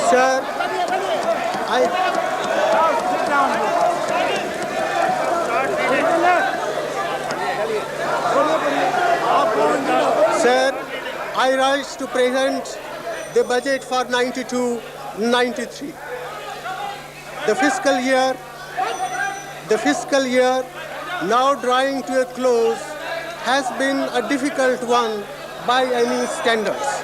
Sir, I rise to present the budget for 92-93. The fiscal year, now drawing to a close, has been a difficult one by any standards.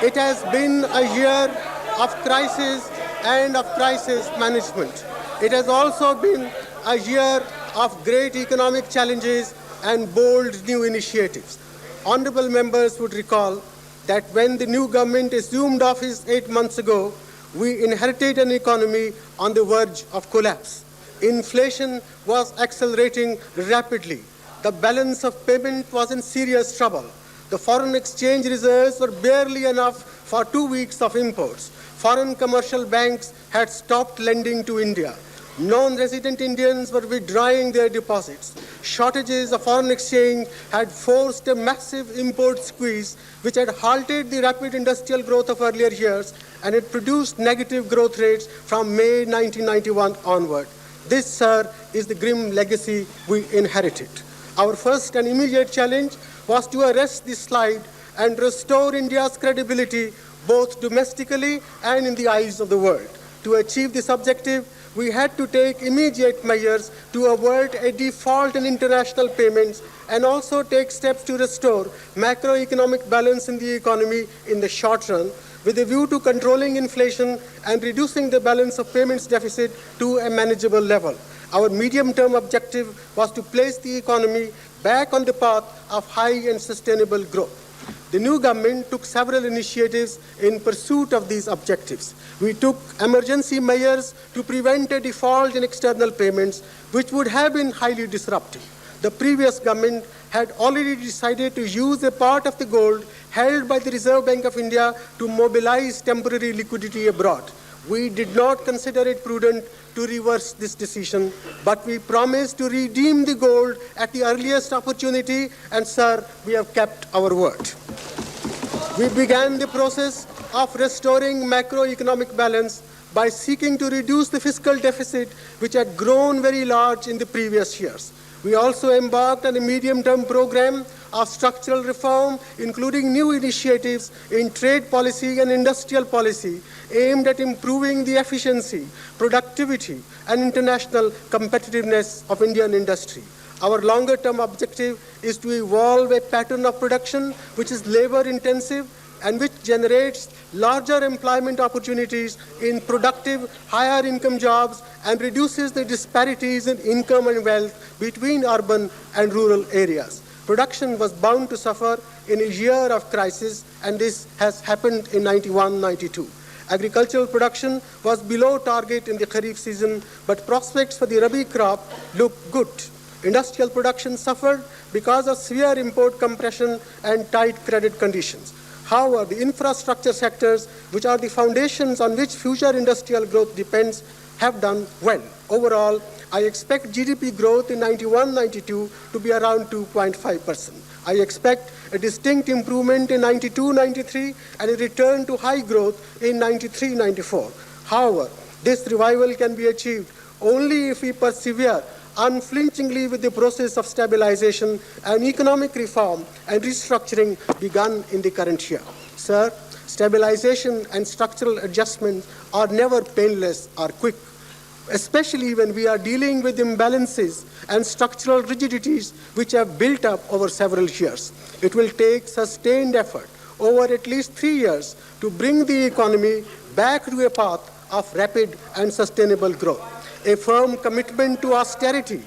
It has been a year of crisis and of crisis management. It has also been a year of great economic challenges and bold new initiatives. Honorable members would recall that when the new government assumed office 8 months ago, we inherited an economy on the verge of collapse. Inflation was accelerating rapidly. The balance of payment was in serious trouble. The foreign exchange reserves were barely enough for 2 weeks of imports. Foreign commercial banks had stopped lending to India. Non-resident Indians were withdrawing their deposits. Shortages of foreign exchange had forced a massive import squeeze, which had halted the rapid industrial growth of earlier years, and it produced negative growth rates from May 1991 onward. This, sir, is the grim legacy we inherited. Our first and immediate challenge was to arrest this slide and restore India's credibility both domestically and in the eyes of the world. To achieve this objective, we had to take immediate measures to avert a default in international payments and also take steps to restore macroeconomic balance in the economy in the short run, with a view to controlling inflation and reducing the balance of payments deficit to a manageable level. Our medium-term objective was to place the economy back on the path of high and sustainable growth. The new government took several initiatives in pursuit of these objectives. We took emergency measures to prevent a default in external payments, which would have been highly disruptive. The previous government had already decided to use a part of the gold held by the Reserve Bank of India to mobilize temporary liquidity abroad. We did not consider it prudent to reverse this decision, but we promised to redeem the gold at the earliest opportunity, and, sir, we have kept our word. We began the process of restoring macroeconomic balance by seeking to reduce the fiscal deficit, which had grown very large in the previous years. We also embarked on a medium-term program of structural reform, including new initiatives in trade policy and industrial policy aimed at improving the efficiency, productivity, and international competitiveness of Indian industry. Our longer-term objective is to evolve a pattern of production which is labor-intensive and which generates larger employment opportunities in productive, higher income jobs and reduces the disparities in income and wealth between urban and rural areas. Production was bound to suffer in a year of crisis, and this has happened in 91-92. Agricultural production was below target in the Kharif season, but prospects for the Rabi crop look good. Industrial production suffered because of severe import compression and tight credit conditions. However, the infrastructure sectors, which are the foundations on which future industrial growth depends, have done well. Overall, I expect GDP growth in 91-92 to be around 2.5%. I expect a distinct improvement in 92-93 and a return to high growth in 93-94. However, this revival can be achieved only if we persevere unflinchingly with the process of stabilization and economic reform and restructuring begun in the current year. Sir, stabilization and structural adjustments are never painless or quick, especially when we are dealing with imbalances and structural rigidities which have built up over several years. It will take sustained effort over at least 3 years to bring the economy back to a path of rapid and sustainable growth. A firm commitment to austerity,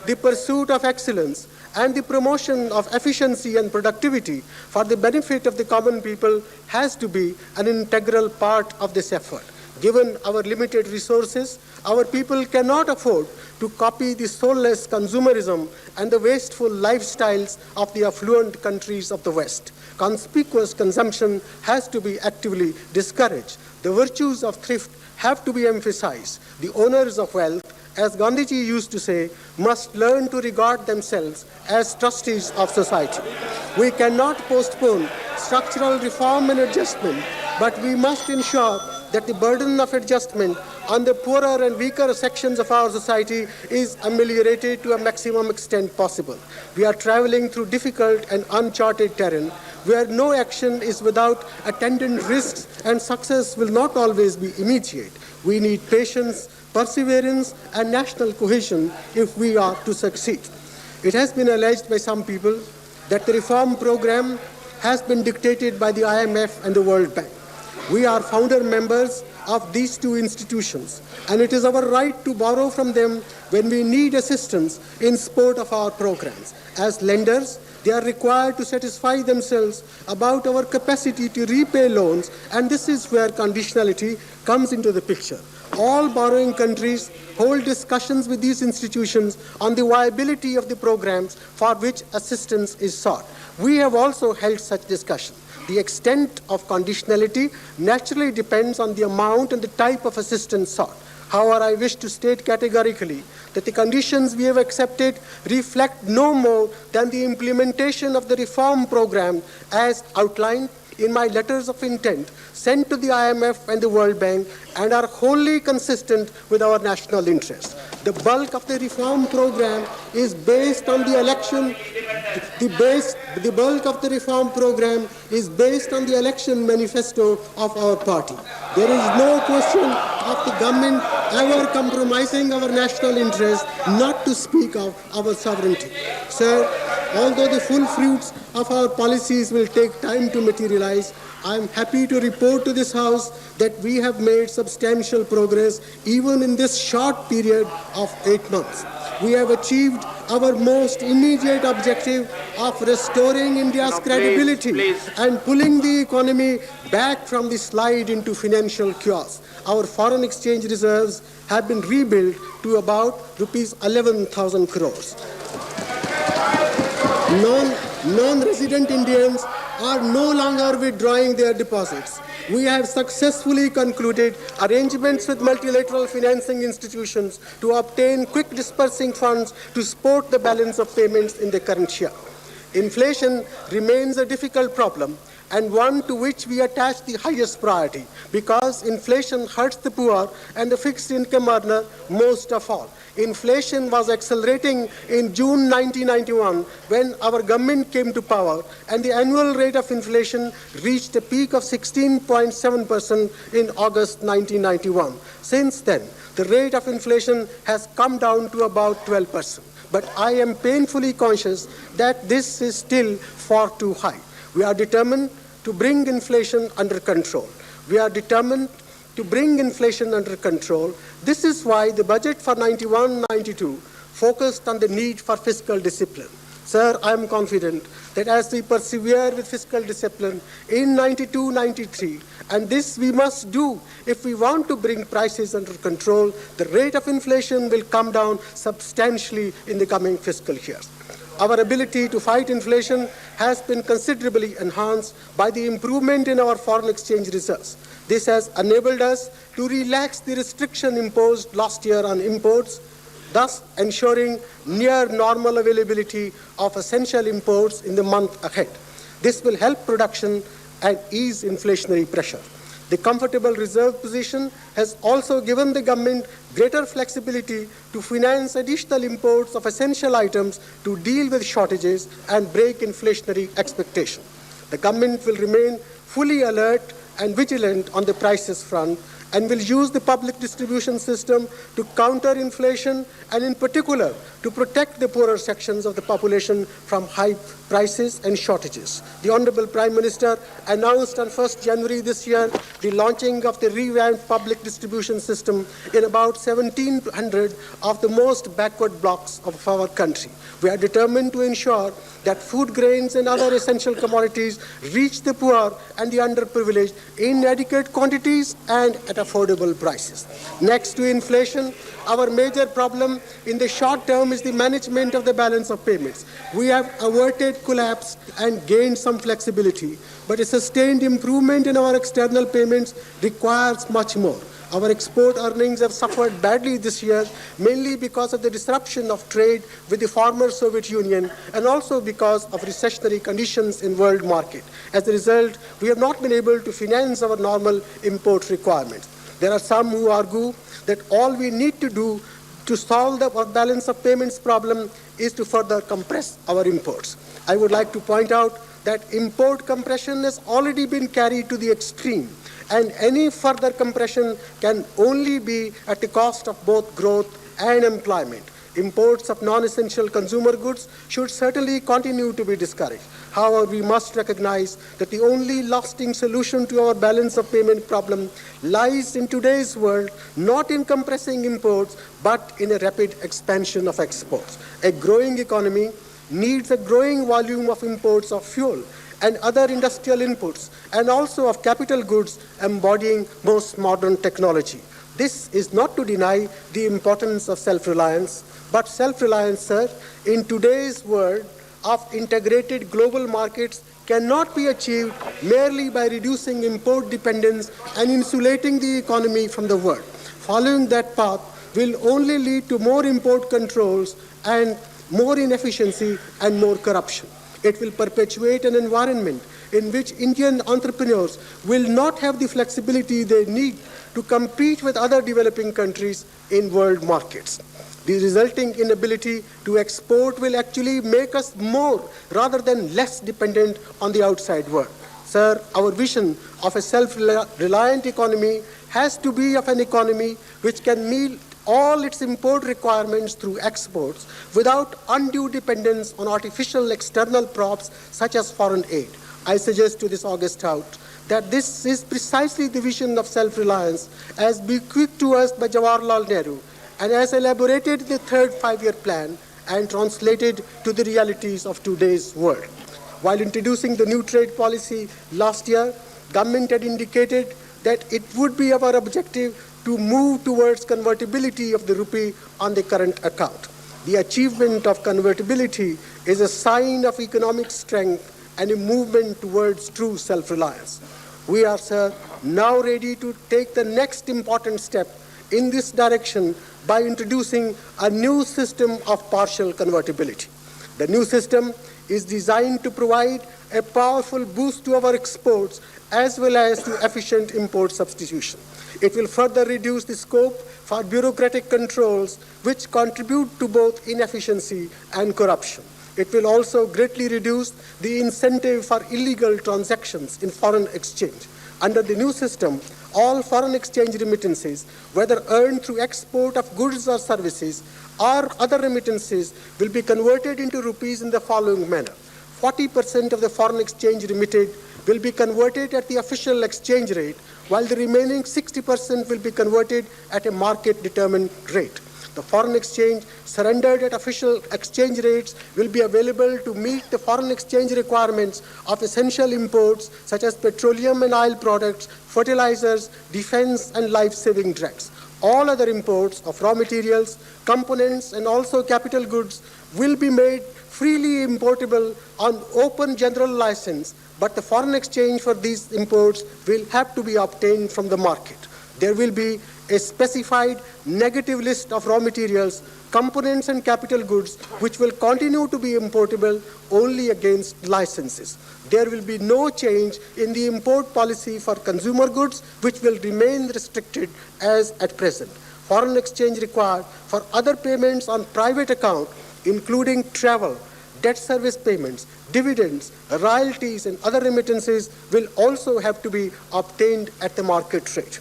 the pursuit of excellence, and the promotion of efficiency and productivity for the benefit of the common people has to be an integral part of this effort. Given our limited resources, our people cannot afford to copy the soulless consumerism and the wasteful lifestyles of the affluent countries of the West. Conspicuous consumption has to be actively discouraged. The virtues of thrift have to be emphasized. The owners of wealth, as Gandhiji used to say, must learn to regard themselves as trustees of society. We cannot postpone structural reform and adjustment but we must ensure that the burden of adjustment on the poorer and weaker sections of our society is ameliorated to a maximum extent possible. We are traveling through difficult and uncharted terrain where no action is without attendant risks and success will not always be immediate. We need patience, perseverance, and national cohesion if we are to succeed. It has been alleged by some people that the reform program has been dictated by the IMF and the World Bank. We are founder members of these two institutions, and it is our right to borrow from them when we need assistance in support of our programs. As lenders, they are required to satisfy themselves about our capacity to repay loans, and this is where conditionality comes into the picture. All borrowing countries hold discussions with these institutions on the viability of the programs for which assistance is sought. We have also held such discussions. The extent of conditionality naturally depends on the amount and the type of assistance sought. However, I wish to state categorically that the conditions we have accepted reflect no more than the implementation of the reform program as outlined in my letters of intent sent to the IMF and the World Bank and are wholly consistent with our national interests. The bulk of the reform program is based on the election. The bulk of the reform program is based on the election manifesto of our party. There is no question of the government ever compromising our national interest, not to speak of our sovereignty. Sir, although the full fruits of our policies will take time to materialize, I am happy to report to this House that we have made substantial progress even in this short period of 8 months. We have achieved our most immediate objective of restoring India's credibility and pulling the economy back from the slide into financial chaos. Our foreign exchange reserves have been rebuilt to about rupees 11,000 crores. Non-resident Indians are no longer withdrawing their deposits. We have successfully concluded arrangements with multilateral financing institutions to obtain quick dispersing funds to support the balance of payments in the current year. Inflation remains a difficult problem and one to which we attach the highest priority because inflation hurts the poor and the fixed income earner most of all. Inflation was accelerating in June 1991 when our government came to power and the annual rate of inflation reached a peak of 16.7% in August 1991. Since then, the rate of inflation has come down to about 12%. But I am painfully conscious that this is still far too high. We are determined to bring inflation under control. We are determined to bring inflation under control. This is why the budget for 91-92 focused on the need for fiscal discipline. Sir, I am confident that as we persevere with fiscal discipline in 92-93, and this we must do if we want to bring prices under control, the rate of inflation will come down substantially in the coming fiscal years. Our ability to fight inflation has been considerably enhanced by the improvement in our foreign exchange reserves. This has enabled us to relax the restriction imposed last year on imports, thus ensuring near normal availability of essential imports in the month ahead. This will help production and ease inflationary pressure. The comfortable reserve position has also given the government greater flexibility to finance additional imports of essential items to deal with shortages and break inflationary expectations. The government will remain fully alert and vigilant on the prices front and will use the public distribution system to counter inflation and in particular to protect the poorer sections of the population from high prices and shortages. The Honorable Prime Minister announced on 1st January this year the launching of the revamped public distribution system in about 1,700 of the most backward blocks of our country. We are determined to ensure that food grains and other essential commodities reach the poor and the underprivileged in adequate quantities and at affordable prices. Next to inflation, our major problem in the short term is the management of the balance of payments. We have averted collapse and gained some flexibility, but a sustained improvement in our external payments requires much more. Our export earnings have suffered badly this year, mainly because of the disruption of trade with the former Soviet Union and also because of recessionary conditions in world market. As a result, we have not been able to finance our normal import requirements. There are some who argue that all we need to do to solve the balance of payments problem is to further compress our imports. I would like to point out that import compression has already been carried to the extreme, and any further compression can only be at the cost of both growth and employment. Imports of non-essential consumer goods should certainly continue to be discouraged. However, we must recognize that the only lasting solution to our balance of payment problem lies in today's world, not in compressing imports, but in a rapid expansion of exports. A growing economy needs a growing volume of imports of fuel and other industrial inputs, and also of capital goods embodying most modern technology. This is not to deny the importance of self-reliance, but self-reliance, sir, in today's world of integrated global markets cannot be achieved merely by reducing import dependence and insulating the economy from the world. Following that path will only lead to more import controls and more inefficiency and more corruption. It will perpetuate an environment in which Indian entrepreneurs will not have the flexibility they need to compete with other developing countries in world markets. The resulting inability to export will actually make us more rather than less dependent on the outside world. Sir, our vision of a self-reliant economy has to be of an economy which can meet all its import requirements through exports without undue dependence on artificial external props such as foreign aid. I suggest to this august House that this is precisely the vision of self-reliance as bequeathed to us by Jawaharlal Nehru and as elaborated in the third five-year plan and translated to the realities of today's world. While introducing the new trade policy last year, government had indicated that it would be our objective to move towards convertibility of the rupee on the current account. The achievement of convertibility is a sign of economic strength and a movement towards true self-reliance. We are, sir, now ready to take the next important step in this direction by introducing a new system of partial convertibility. The new system is designed to provide a powerful boost to our exports as well as to efficient import substitution. It will further reduce the scope for bureaucratic controls which contribute to both inefficiency and corruption. It will also greatly reduce the incentive for illegal transactions in foreign exchange. Under the new system, all foreign exchange remittances, whether earned through export of goods or services or other remittances, will be converted into rupees in the following manner. 40% of the foreign exchange remitted will be converted at the official exchange rate, while the remaining 60% will be converted at a market-determined rate. The foreign exchange surrendered at official exchange rates will be available to meet the foreign exchange requirements of essential imports such as petroleum and oil products, fertilizers, defense, and life-saving drugs. All other imports of raw materials, components, and also capital goods will be made freely importable on open general license, but the foreign exchange for these imports will have to be obtained from the market. There will be a specified negative list of raw materials, components, and capital goods which will continue to be importable only against licenses. There will be no change in the import policy for consumer goods, which will remain restricted as at present. Foreign exchange required for other payments on private account, including travel, debt service payments, dividends, royalties, and other remittances will also have to be obtained at the market rate.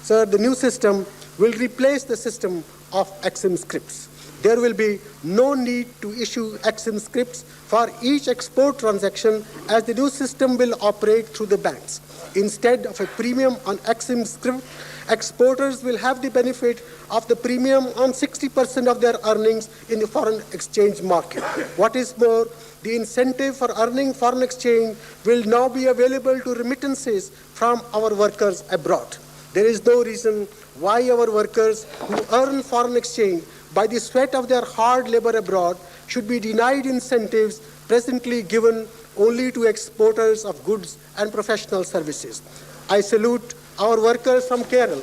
Sir, the new system will replace the system of EXIM scripts. There will be no need to issue EXIM scripts for each export transaction, as the new system will operate through the banks. Instead of a premium on EXIM script, exporters will have the benefit of the premium on 60% of their earnings in the foreign exchange market. What is more, the incentive for earning foreign exchange will now be available to remittances from our workers abroad. There is no reason why our workers who earn foreign exchange by the sweat of their hard labor abroad should be denied incentives presently given only to exporters of goods and professional services. I salute our workers from Kerala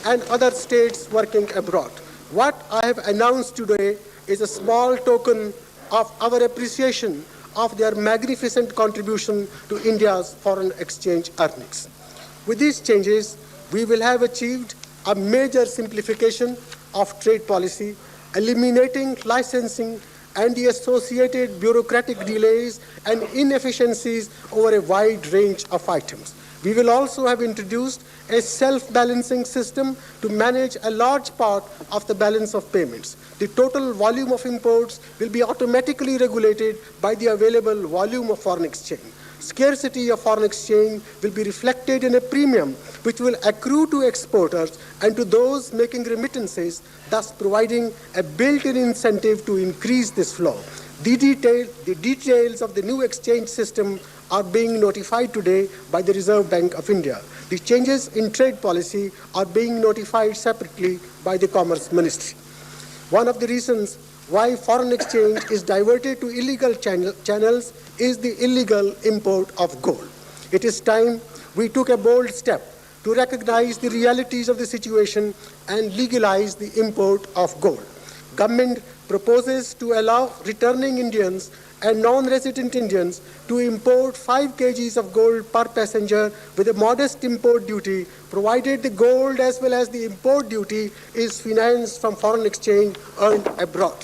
and other states working abroad. What I have announced today is a small token of our appreciation of their magnificent contribution to India's foreign exchange earnings. With these changes, we will have achieved a major simplification of trade policy, eliminating licensing and the associated bureaucratic delays and inefficiencies over a wide range of items. We will also have introduced a self-balancing system to manage a large part of the balance of payments. The total volume of imports will be automatically regulated by the available volume of foreign exchange. Scarcity of foreign exchange will be reflected in a premium which will accrue to exporters and to those making remittances, thus providing a built-in incentive to increase this flow. The details of the new exchange system are being notified today by the Reserve Bank of India. The changes in trade policy are being notified separately by the Commerce Ministry. One of the reasons why foreign exchange is diverted to illegal channels is the illegal import of gold. It is time we took a bold step to recognize the realities of the situation and legalize the import of gold. Government proposes to allow returning Indians and non-resident Indians to import 5 kgs of gold per passenger with a modest import duty, provided the gold as well as the import duty is financed from foreign exchange earned abroad.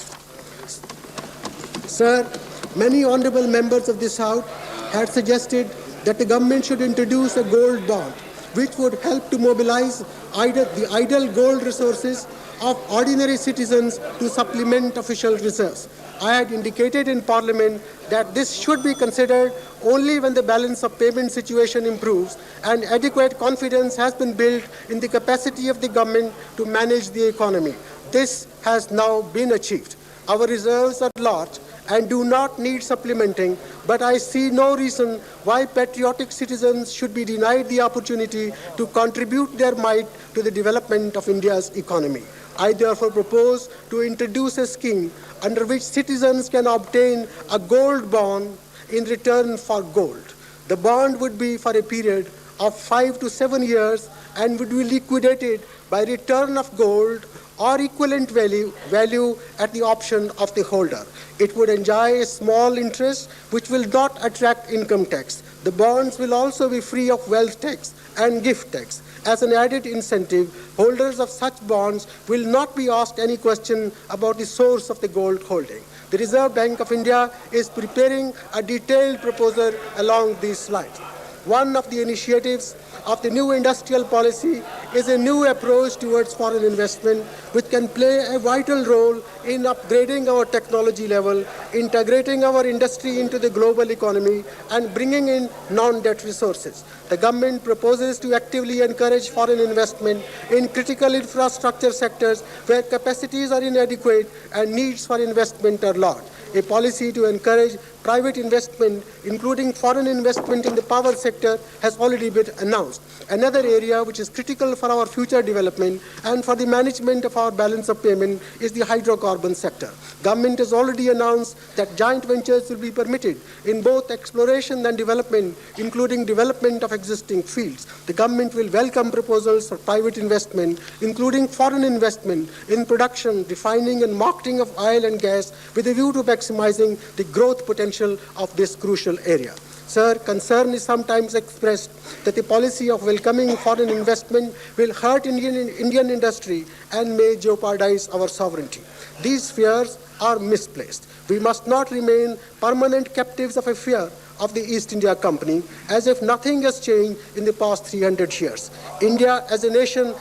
Sir, many honorable members of this House had suggested that the government should introduce a gold bond, which would help to mobilize the idle gold resources of ordinary citizens to supplement official reserves. I had indicated in Parliament that this should be considered only when the balance of payment situation improves and adequate confidence has been built in the capacity of the government to manage the economy. This has now been achieved. Our reserves are large and do not need supplementing, but I see no reason why patriotic citizens should be denied the opportunity to contribute their mite to the development of India's economy. I therefore propose to introduce a scheme under which citizens can obtain a gold bond in return for gold. The bond would be for a period of 5 to 7 years and would be liquidated by return of gold or equivalent value at the option of the holder. It would enjoy a small interest which will not attract income tax. The bonds will also be free of wealth tax and gift tax. As an added incentive, holders of such bonds will not be asked any question about the source of the gold holding. The Reserve Bank of India is preparing a detailed proposal along these lines. One of the initiatives of the new industrial policy is a new approach towards foreign investment, which can play a vital role in upgrading our technology level, integrating our industry into the global economy, and bringing in non-debt resources. The government proposes to actively encourage foreign investment in critical infrastructure sectors where capacities are inadequate and needs for investment are large. A policy to encourage private investment, including foreign investment in the power sector, has already been announced. Another area which is critical for our future development and for the management of our balance of payment is the hydrocarbon sector. Government has already announced that joint ventures will be permitted in both exploration and development, including development of existing fields. The government will welcome proposals for private investment, including foreign investment in production, refining and marketing of oil and gas, with a view to maximizing the growth potential of this crucial area. Sir, concern is sometimes expressed that the policy of welcoming foreign investment will hurt Indian industry and may jeopardize our sovereignty. These fears are misplaced. We must not remain permanent captives of a fear of the East India Company, as if nothing has changed in the past 300 years. India as a nation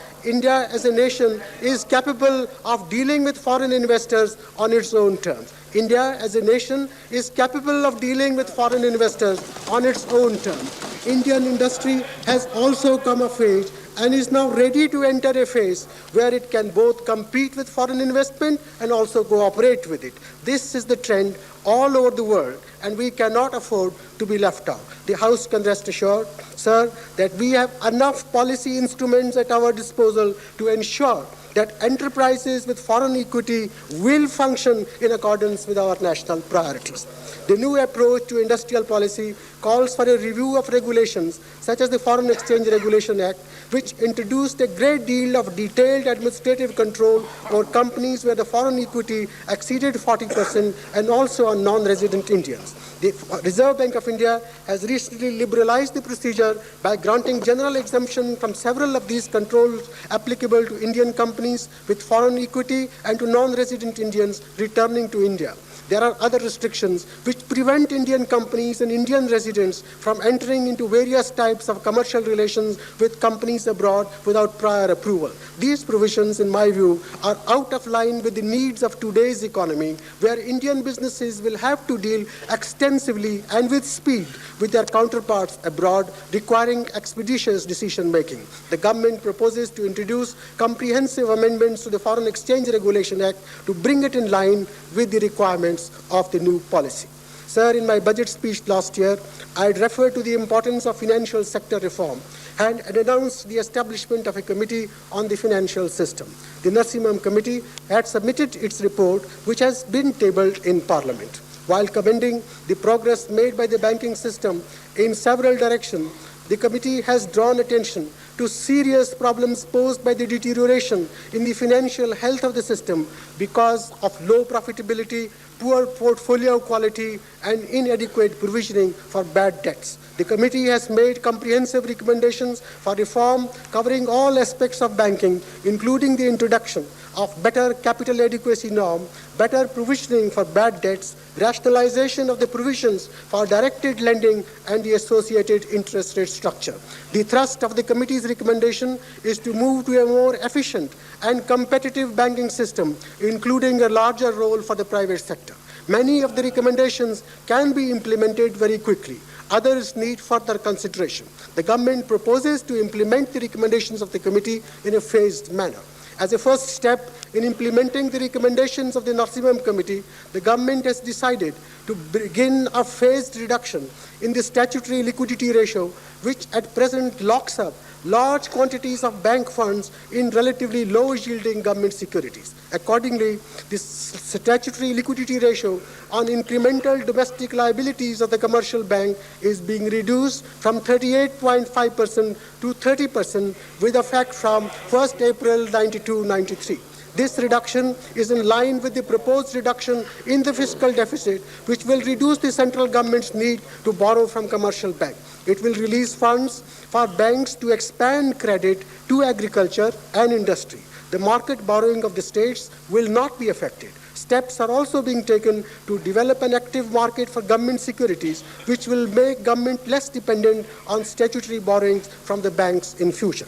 is capable of dealing with foreign investors on its own terms. India as a nation is capable of dealing with foreign investors on its own terms. Indian industry has also come of age and is now ready to enter a phase where it can both compete with foreign investment and also cooperate with it. This is the trend all over the world, and we cannot afford to be left out. The House can rest assured, sir, that we have enough policy instruments at our disposal to ensure that enterprises with foreign equity will function in accordance with our national priorities. The new approach to industrial policy calls for a review of regulations such as the Foreign Exchange Regulation Act, which introduced a great deal of detailed administrative control over companies where the foreign equity exceeded 40% and also on non-resident Indians. The Reserve Bank of India has recently liberalized the procedure by granting general exemption from several of these controls applicable to Indian companies with foreign equity and to non-resident Indians returning to India. There are other restrictions which prevent Indian companies and Indian residents from entering into various types of commercial relations with companies abroad without prior approval. These provisions, in my view, are out of line with the needs of today's economy, where Indian businesses will have to deal extensively and with speed with their counterparts abroad, requiring expeditious decision-making. The government proposes to introduce comprehensive amendments to the Foreign Exchange Regulation Act to bring it in line with the requirements of the new policy. Sir, in my budget speech last year, I had referred to the importance of financial sector reform and had announced the establishment of a committee on the financial system. The Narsimham Committee had submitted its report, which has been tabled in Parliament. While commending the progress made by the banking system in several directions, the committee has drawn attention to serious problems posed by the deterioration in the financial health of the system because of low profitability, poor portfolio quality, and inadequate provisioning for bad debts. The committee has made comprehensive recommendations for reform covering all aspects of banking, including the introduction of better capital adequacy norm, better provisioning for bad debts, rationalization of the provisions for directed lending, and the associated interest rate structure. The thrust of the committee's recommendation is to move to a more efficient and competitive banking system, including a larger role for the private sector. Many of the recommendations can be implemented very quickly. Others need further consideration. The government proposes to implement the recommendations of the committee in a phased manner. As a first step in implementing the recommendations of the Narsimham Committee, the government has decided to begin a phased reduction in the statutory liquidity ratio, which at present locks up large quantities of bank funds in relatively low-yielding government securities. Accordingly, this statutory liquidity ratio on incremental domestic liabilities of the commercial bank is being reduced from 38.5% to 30% with effect from 1st April 92-93. This reduction is in line with the proposed reduction in the fiscal deficit, which will reduce the central government's need to borrow from commercial banks. It will release funds for banks to expand credit to agriculture and industry. The market borrowing of the states will not be affected. Steps are also being taken to develop an active market for government securities, which will make government less dependent on statutory borrowings from the banks in future.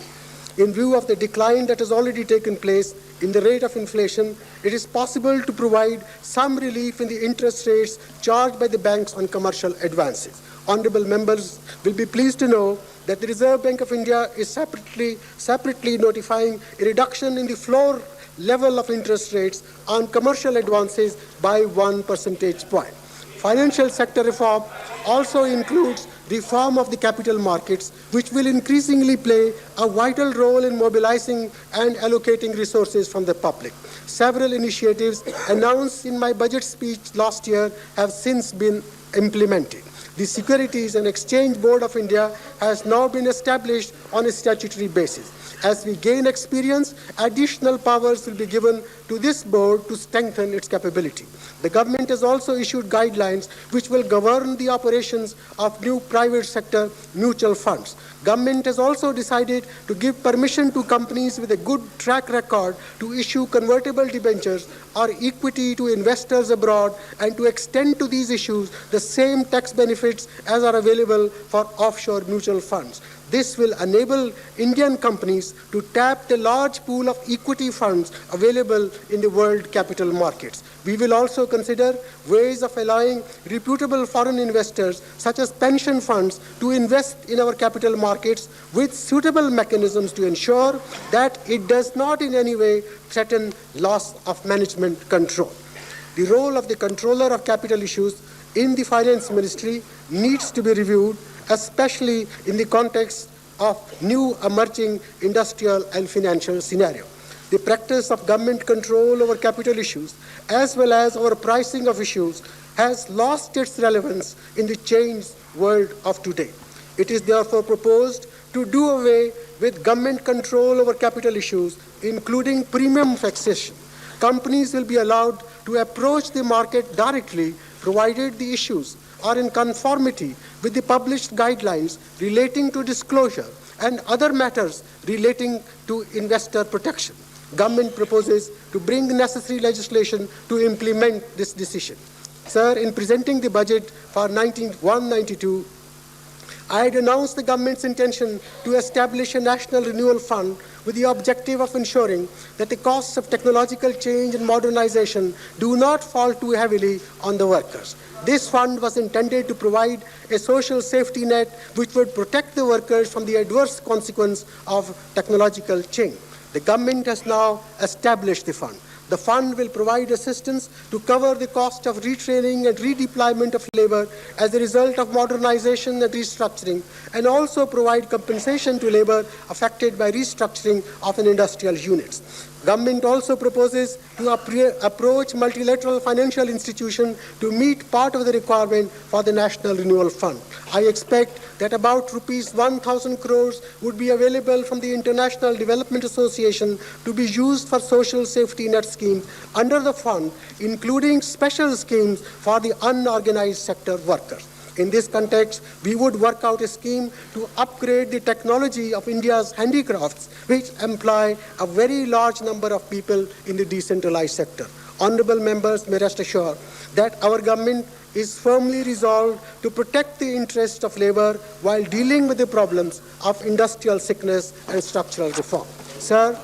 In view of the decline that has already taken place in the rate of inflation, it is possible to provide some relief in the interest rates charged by the banks on commercial advances. Honourable members will be pleased to know that the Reserve Bank of India is separately notifying a reduction in the floor level of interest rates on commercial advances by 1 percentage point. Financial sector reform also includes reform of the capital markets, which will increasingly play a vital role in mobilizing and allocating resources from the public. Several initiatives announced in my budget speech last year have since been implemented. The Securities and Exchange Board of India has now been established on a statutory basis. As we gain experience, additional powers will be given to this board to strengthen its capability. The government has also issued guidelines which will govern the operations of new private sector mutual funds. Government has also decided to give permission to companies with a good track record to issue convertible debentures or equity to investors abroad and to extend to these issues the same tax benefits as are available for offshore mutual funds. This will enable Indian companies to tap the large pool of equity funds available in the world capital markets. We will also consider ways of allowing reputable foreign investors, such as pension funds, to invest in our capital markets with suitable mechanisms to ensure that it does not in any way threaten loss of management control. The role of the controller of capital issues in the finance ministry needs to be reviewed, especially in the context of new emerging industrial and financial scenario. The practice of government control over capital issues, as well as over pricing of issues, has lost its relevance in the changed world of today. It is therefore proposed to do away with government control over capital issues, including premium taxation. Companies will be allowed to approach the market directly, provided the issues are in conformity with the published guidelines relating to disclosure and other matters relating to investor protection. Government proposes to bring the necessary legislation to implement this decision. Sir, in presenting the budget for 1991-92, I had announced the government's intention to establish a national renewal fund with the objective of ensuring that the costs of technological change and modernization do not fall too heavily on the workers. This fund was intended to provide a social safety net which would protect the workers from the adverse consequence of technological change. The government has now established the fund. The fund will provide assistance to cover the cost of retraining and redeployment of labor as a result of modernization and restructuring, and also provide compensation to labor affected by restructuring of an industrial units. Government also proposes to approach multilateral financial institutions to meet part of the requirement for the National Renewal Fund. I expect that about rupees 1,000 crores would be available from the International Development Association to be used for social safety net schemes under the fund, including special schemes for the unorganized sector workers. In this context, we would work out a scheme to upgrade the technology of India's handicrafts, which employ a very large number of people in the decentralized sector. Honorable members may rest assured that our government is firmly resolved to protect the interests of labor while dealing with the problems of industrial sickness and structural reform. Sir,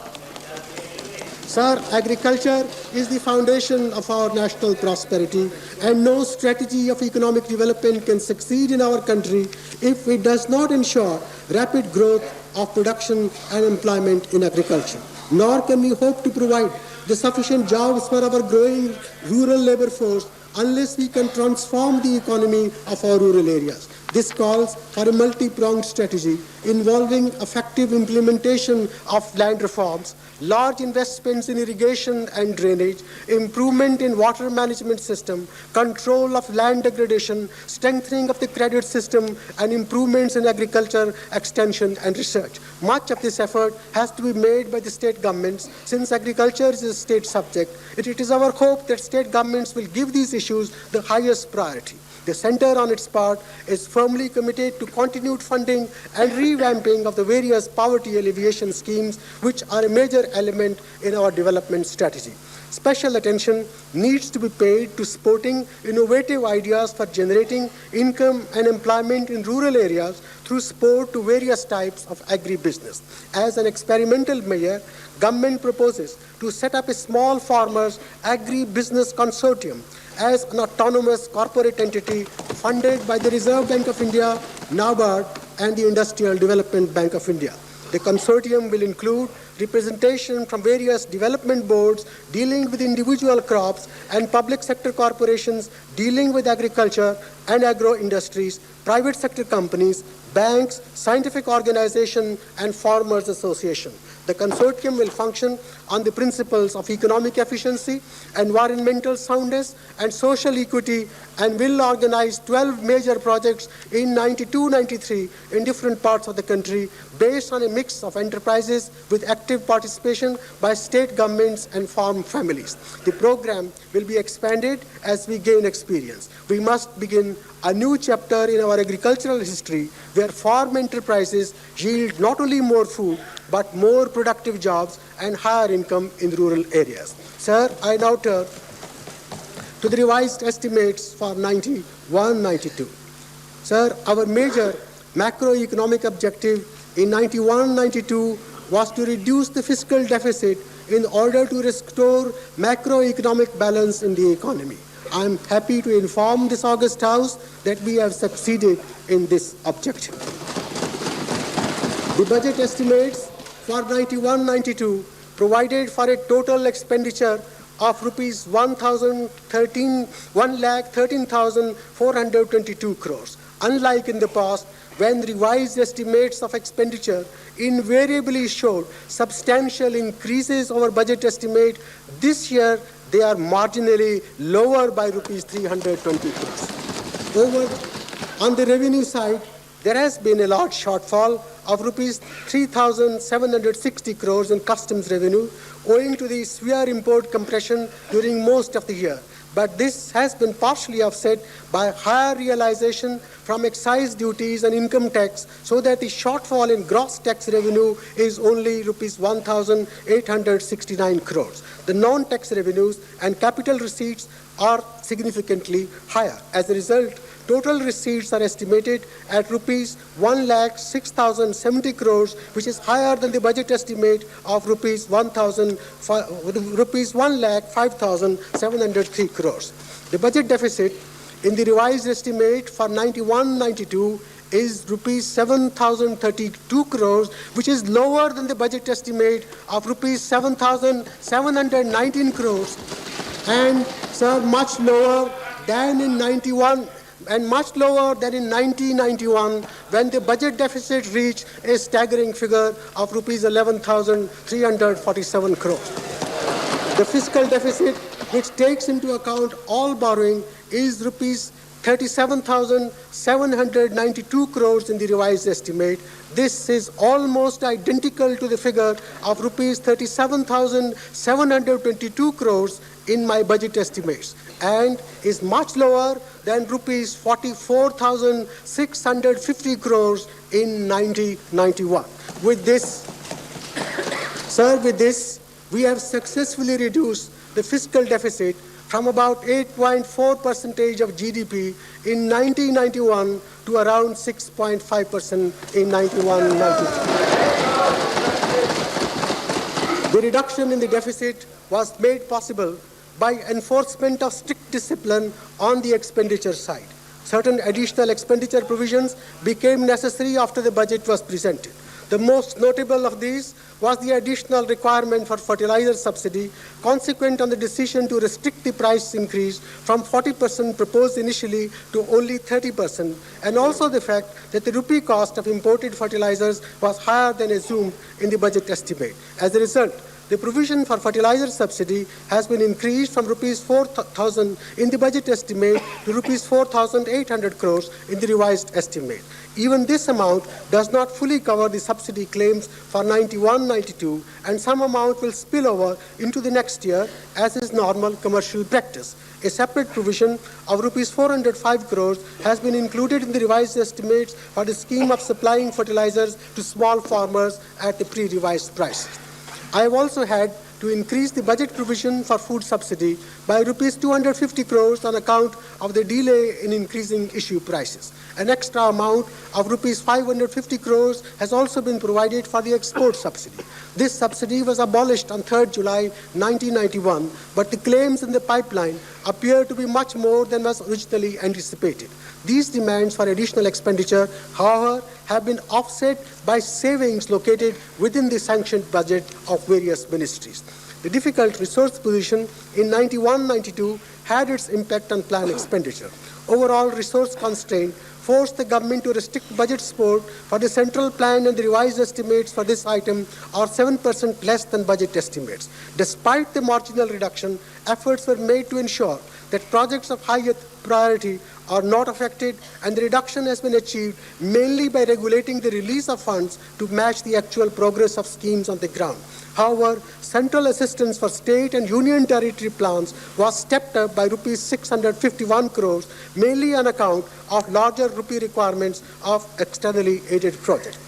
agriculture is the foundation of our national prosperity, and no strategy of economic development can succeed in our country if it does not ensure rapid growth of production and employment in agriculture. Nor can we hope to provide the sufficient jobs for our growing rural labor force unless we can transform the economy of our rural areas. This calls for a multi-pronged strategy involving effective implementation of land reforms, large investments in irrigation and drainage, improvement in water management system, control of land degradation, strengthening of the credit system, and improvements in agriculture, extension, and research. Much of this effort has to be made by the state governments. Since agriculture is a state subject, it is our hope that state governments will give these issues the highest priority. The Centre, on its part, is firmly committed to continued funding and revamping of the various poverty alleviation schemes, which are a major element in our development strategy. Special attention needs to be paid to supporting innovative ideas for generating income and employment in rural areas through support to various types of agribusiness. As an experimental measure, government proposes to set up a small farmers agri-business consortium as an autonomous corporate entity funded by the Reserve Bank of India, NABARD, and the Industrial Development Bank of India. The consortium will include representation from various development boards dealing with individual crops and public sector corporations dealing with agriculture and agro-industries, private sector companies, banks, scientific organizations, and farmers' association. The consortium will function on the principles of economic efficiency, environmental soundness, and social equity, and will organize 12 major projects in 92-93 in different parts of the country based on a mix of enterprises with active participation by state governments and farm families. The program will be expanded as we gain experience. We must begin a new chapter in our agricultural history where farm enterprises yield not only more food but more productive jobs and higher income in rural areas. Sir, I now turn to the revised estimates for 91-92. Sir, our major macroeconomic objective in 91-92 was to reduce the fiscal deficit in order to restore macroeconomic balance in the economy. I am happy to inform this august House that we have succeeded in this objective. The budget estimates for 91-92 provided for a total expenditure of rupees 1,13,422 crores. Unlike in the past, when revised estimates of expenditure invariably showed substantial increases over budget estimate, this year they are marginally lower by rupees 320 crores. On the revenue side, there has been a large shortfall of rupees 3,760 crores in customs revenue, owing to the severe import compression during most of the year. But this has been partially offset by higher realization from excise duties and income tax, so that the shortfall in gross tax revenue is only rupees 1,869 crores. The non-tax revenues and capital receipts are significantly higher. As a result, total receipts are estimated at rupees 1,06,070 crores, which is higher than the budget estimate of rupees 1,05,703 crores. The budget deficit in the revised estimate for 91-92 is rupees 7,032 crores, which is lower than the budget estimate of rupees 7,719 crores, and much lower than in 91 and much lower than in 1991, when the budget deficit reached a staggering figure of rupees 11,347 crores. The fiscal deficit, which takes into account all borrowing, is rupees 37,792 crores in the revised estimate. This is almost identical to the figure of rupees 37,722 crores in my budget estimates, and is much lower than rupees 44,650 crores in 1991. With this, we have successfully reduced the fiscal deficit from about 8.4% of GDP in 1991 to around 6.5% in 91-92. The reduction in the deficit was made possible by enforcement of strict discipline on the expenditure side. Certain additional expenditure provisions became necessary after the budget was presented. The most notable of these was the additional requirement for fertilizer subsidy, consequent on the decision to restrict the price increase from 40% proposed initially to only 30%, and also the fact that the rupee cost of imported fertilizers was higher than assumed in the budget estimate. As a result, the provision for fertilizer subsidy has been increased from rupees 4,000 in the budget estimate to rupees 4,800 crores in the revised estimate. Even this amount does not fully cover the subsidy claims for 91-92, and some amount will spill over into the next year, as is normal commercial practice. A separate provision of rupees 405 crores has been included in the revised estimates for the scheme of supplying fertilizers to small farmers at the pre-revised prices. I have also had to increase the budget provision for food subsidy by rupees 250 crores on account of the delay in increasing issue prices. An extra amount of rupees 550 crores has also been provided for the export subsidy. This subsidy was abolished on 3rd July 1991, but the claims in the pipeline appear to be much more than was originally anticipated. These demands for additional expenditure, however, have been offset by savings located within the sanctioned budget of various ministries. The difficult resource position in 91-92 had its impact on planned expenditure. Overall resource constraint forced the government to restrict budget support for the central plan, and the revised estimates for this item are 7% less than budget estimates. Despite the marginal reduction, efforts were made to ensure that projects of high priority are not affected, and the reduction has been achieved mainly by regulating the release of funds to match the actual progress of schemes on the ground. However, central assistance for state and union territory plans was stepped up by rupees 651 crores, mainly on account of larger rupee requirements of externally aided projects.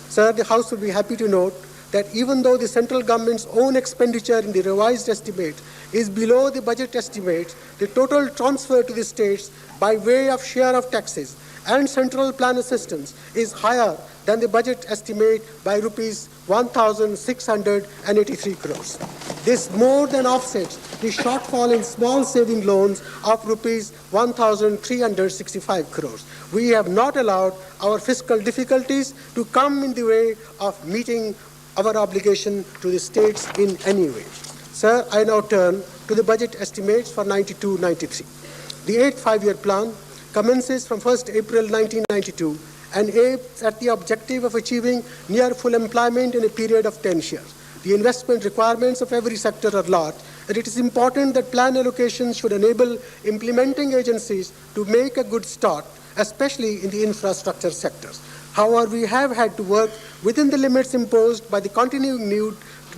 Sir, the House will be happy to note that even though the central government's own expenditure in the revised estimate is below the budget estimates, the total transfer to the states by way of share of taxes and central plan assistance is higher than the budget estimate by rupees 1,683 crores. This more than offsets the shortfall in small saving loans of rupees 1,365 crores. We have not allowed our fiscal difficulties to come in the way of meeting our obligation to the states in any way. Sir, I now turn to the budget estimates for 92-93. The 8th five-year plan commences from 1st April 1992 and aims at the objective of achieving near full employment in a period of 10 years. The investment requirements of every sector are large, and it is important that plan allocations should enable implementing agencies to make a good start, especially in the infrastructure sectors. However, we have had to work within the limits imposed by the continuing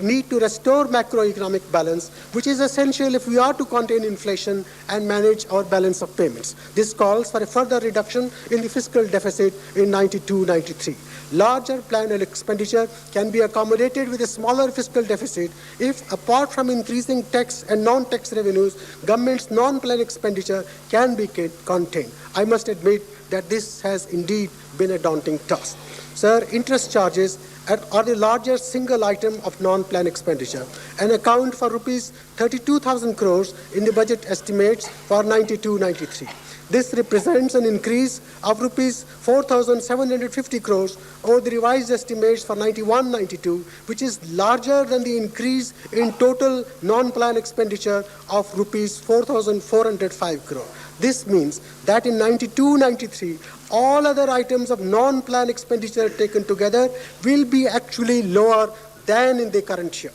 need to restore macroeconomic balance, which is essential if we are to contain inflation and manage our balance of payments. This calls for a further reduction in the fiscal deficit in 92-93. Larger planned expenditure can be accommodated with a smaller fiscal deficit if, apart from increasing tax and non-tax revenues, government's non-planned expenditure can be contained. I must admit that this has indeed been a daunting task. Sir, interest charges are the largest single item of non-planned expenditure and account for rupees 32,000 crores in the budget estimates for 92-93. This represents an increase of rupees 4,750 crores over the revised estimates for 91-92, which is larger than the increase in total non-planned expenditure of rupees 4,405 crores. This means that in 92-93, all other items of non-planned expenditure taken together will be actually lower than in the current year.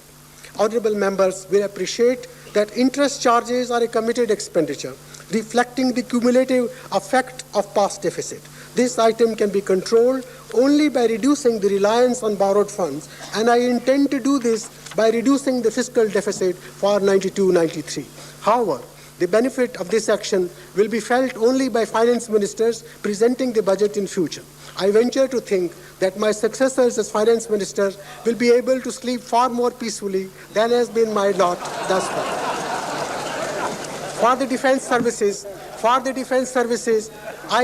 Honorable members will appreciate that interest charges are a committed expenditure, reflecting the cumulative effect of past deficit. This item can be controlled only by reducing the reliance on borrowed funds, and I intend to do this by reducing the fiscal deficit for 92-93. However, the benefit of this action will be felt only by finance ministers presenting the budget in future. I venture to think that my successors as finance ministers will be able to sleep far more peacefully than has been my lot thus far. For the defense services, I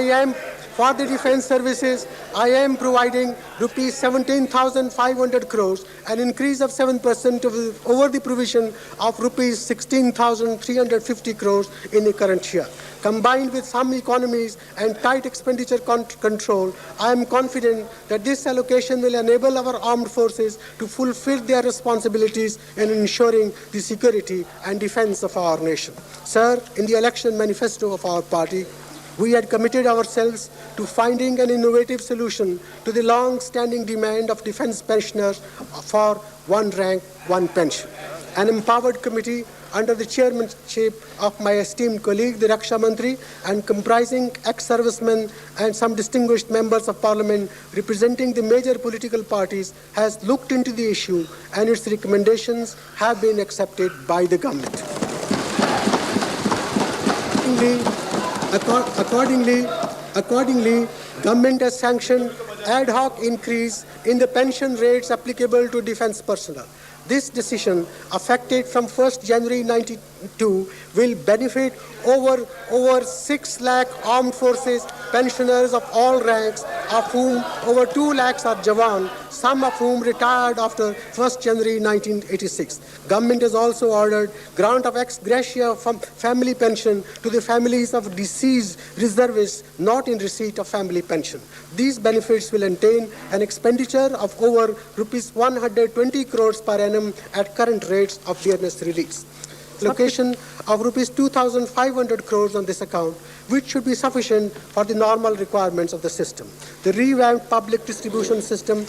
am providing rupees 17,500 crores, an increase of 7% over the provision of rupees 16,350 crores in the current year. Combined with some economies and tight expenditure control, I am confident that this allocation will enable our armed forces to fulfill their responsibilities in ensuring the security and defense of our nation. Sir, in the election manifesto of our party, we had committed ourselves to finding an innovative solution to the long-standing demand of defense pensioners for one rank, one pension. An empowered committee under the chairmanship of my esteemed colleague, the Raksha Mantri, and comprising ex-servicemen and some distinguished members of parliament representing the major political parties, has looked into the issue, and its recommendations have been accepted by the government. Accordingly, government has sanctioned ad hoc increase in the pension rates applicable to defense personnel. This decision, effective from 1st January 92, will benefit over 6 lakh armed forces pensioners of all ranks, of whom over 2 lakhs are Jawan, some of whom retired after 1st January 1986. Government has also ordered grant of ex gratia family pension to the families of deceased reservists not in receipt of family pension. These benefits will entail an expenditure of over rupees 120 crores per annum at current rates of dearness release. Allocation of rupees 2,500 crores on this account, which should be sufficient for the normal requirements of the system. The revamped public distribution system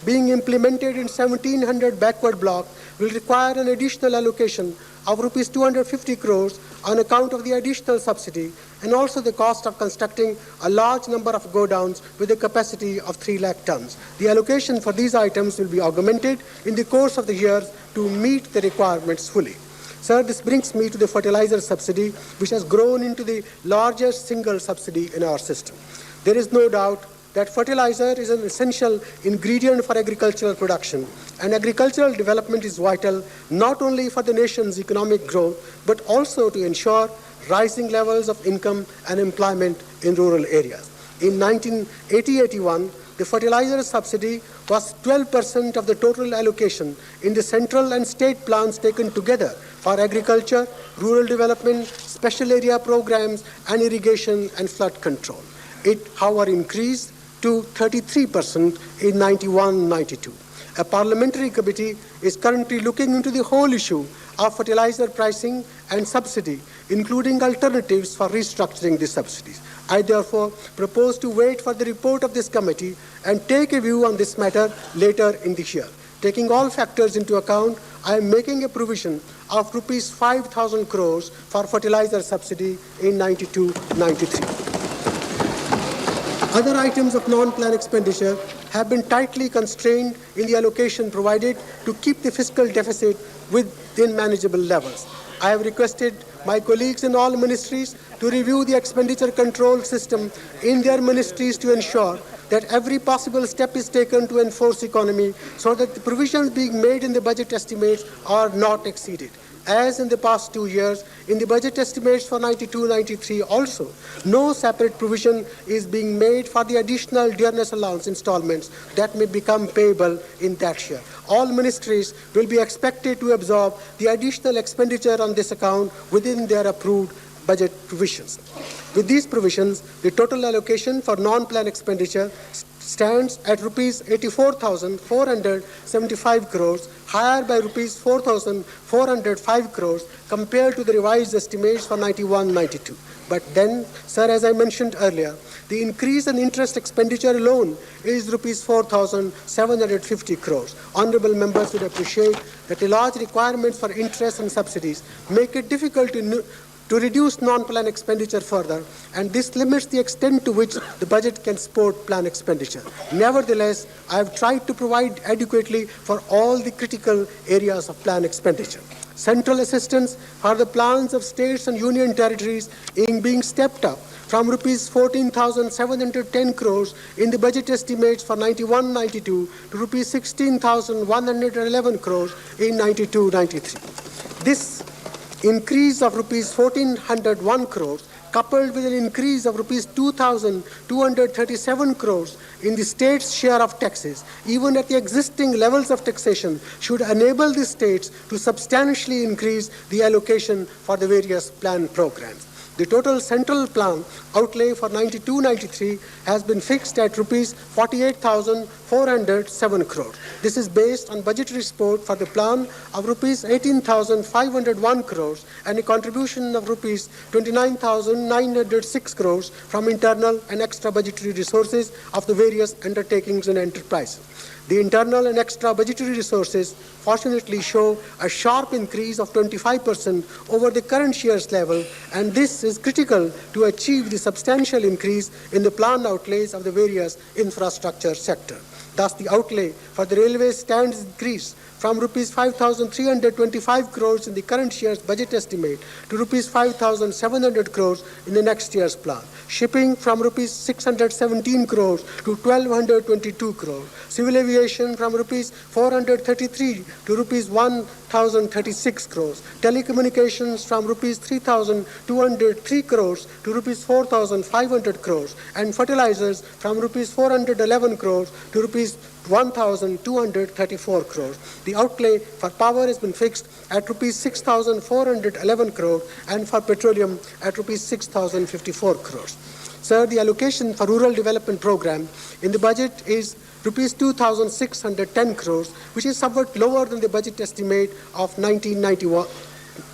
being implemented in 1,700 backward blocks will require an additional allocation of rupees 250 crores on account of the additional subsidy and also the cost of constructing a large number of godowns with a capacity of 3 lakh tons. The allocation for these items will be augmented in the course of the year to meet the requirements fully. Sir, this brings me to the fertilizer subsidy, which has grown into the largest single subsidy in our system. There is no doubt that fertilizer is an essential ingredient for agricultural production, and agricultural development is vital not only for the nation's economic growth, but also to ensure rising levels of income and employment in rural areas. In 1980-81, the fertilizer subsidy was 12% of the total allocation in the central and state plans taken together for agriculture, rural development, special area programs, and irrigation and flood control. It, however, increased to 33% in 91-92. A parliamentary committee is currently looking into the whole issue of fertilizer pricing and subsidy, including alternatives for restructuring the subsidies. I therefore propose to wait for the report of this committee and take a view on this matter later in the year. Taking all factors into account, I am making a provision of rupees 5,000 crores for fertilizer subsidy in 92-93. Other items of non-plan expenditure have been tightly constrained in the allocation provided to keep the fiscal deficit within manageable levels. I have requested my colleagues in all ministries to review the expenditure control system in their ministries to ensure that every possible step is taken to enforce economy so that the provisions being made in the budget estimates are not exceeded. As in the past 2 years, in the budget estimates for 92-93 also, no separate provision is being made for the additional dearness allowance installments that may become payable in that year. All ministries will be expected to absorb the additional expenditure on this account within their approved budget provisions. With these provisions, the total allocation for non-plan expenditure stands at rupees 84,475 crores, higher by rupees 4,405 crores compared to the revised estimates for 91-92. But then, sir, as I mentioned earlier, the increase in interest expenditure alone is rupees 4,750 crores. Honorable members would appreciate that the large requirements for interest and subsidies make it difficult to reduce non-plan expenditure further, and this limits the extent to which the budget can support plan expenditure. Nevertheless, I have tried to provide adequately for all the critical areas of plan expenditure. Central assistance for the plans of states and union territories is being stepped up from rupees 14,710 crores in the budget estimates for 91-92 to rupees 16,111 crores in 92-93. This increase of rupees 1,401 crores coupled with an increase of rupees 2,237 crores in the state's share of taxes, even at the existing levels of taxation, should enable the states to substantially increase the allocation for the various plan programs. The total central plan outlay for 92-93 has been fixed at rupees 48,407 crores. This is based on budgetary support for the plan of rupees 18,501 crores and a contribution of rupees 29,906 crores from internal and extra budgetary resources of the various undertakings and enterprises. The internal and extra budgetary resources fortunately show a sharp increase of 25% over the current year's level, and this is critical to achieve the substantial increase in the planned outlays of the various infrastructure sector. Thus, the outlay for the railways stands increased from rupees 5,325 crores in the current year's budget estimate to rupees 5,700 crores in the next year's plan. Shipping from rupees 617 crores to 1,222 crores. Civil aviation from rupees 433 to rupees 1,036 crores. Telecommunications from rupees 3,203 crores to rupees 4,500 crores. And fertilizers from rupees 411 crores to rupees 1,234 crores. The outlay for power has been fixed at rupees 6,411 crores and for petroleum at rupees 6,054 crores. Sir, the allocation for rural development program in the budget is rupees 2,610 crores, which is somewhat lower than the budget estimate of 1991,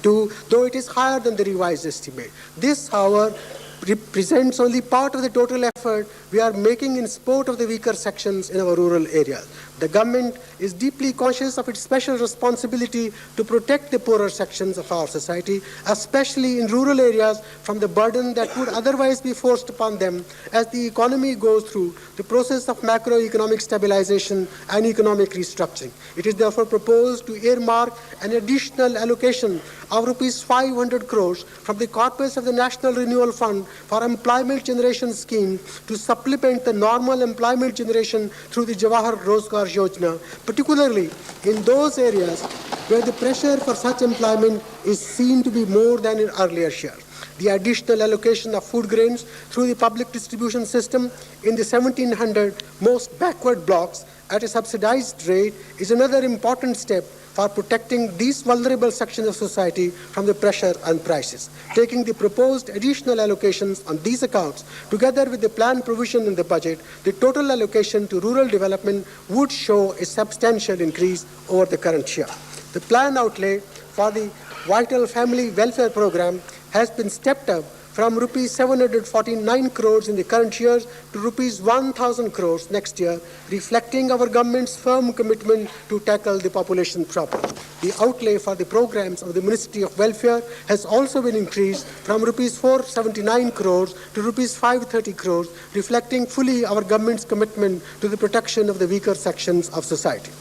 though it is higher than the revised estimate. This, however, represents only part of the total effort we are making in support of the weaker sections in our rural areas. The government is deeply conscious of its special responsibility to protect the poorer sections of our society, especially in rural areas, from the burden that would otherwise be forced upon them as the economy goes through the process of macroeconomic stabilization and economic restructuring. It is therefore proposed to earmark an additional allocation of rupees 500 crores from the corpus of the National Renewal Fund for Employment Generation Scheme to supplement the normal employment generation through the Jawahar Rozgar Yojana, particularly in those areas where the pressure for such employment is seen to be more than in earlier years. The additional allocation of food grains through the public distribution system in the 1,700 most backward blocks at a subsidized rate is another important step for protecting these vulnerable sections of society from the pressure on prices. Taking the proposed additional allocations on these accounts, together with the planned provision in the budget, the total allocation to rural development would show a substantial increase over the current year. The planned outlay for the Vital Family Welfare Program has been stepped up from rupees 749 crores in the current year to rupees 1,000 crores next year, reflecting our government's firm commitment to tackle the population problem. The outlay for the programs of the Ministry of Welfare has also been increased from rupees 479 crores to rupees 530 crores, reflecting fully our government's commitment to the protection of the weaker sections of society.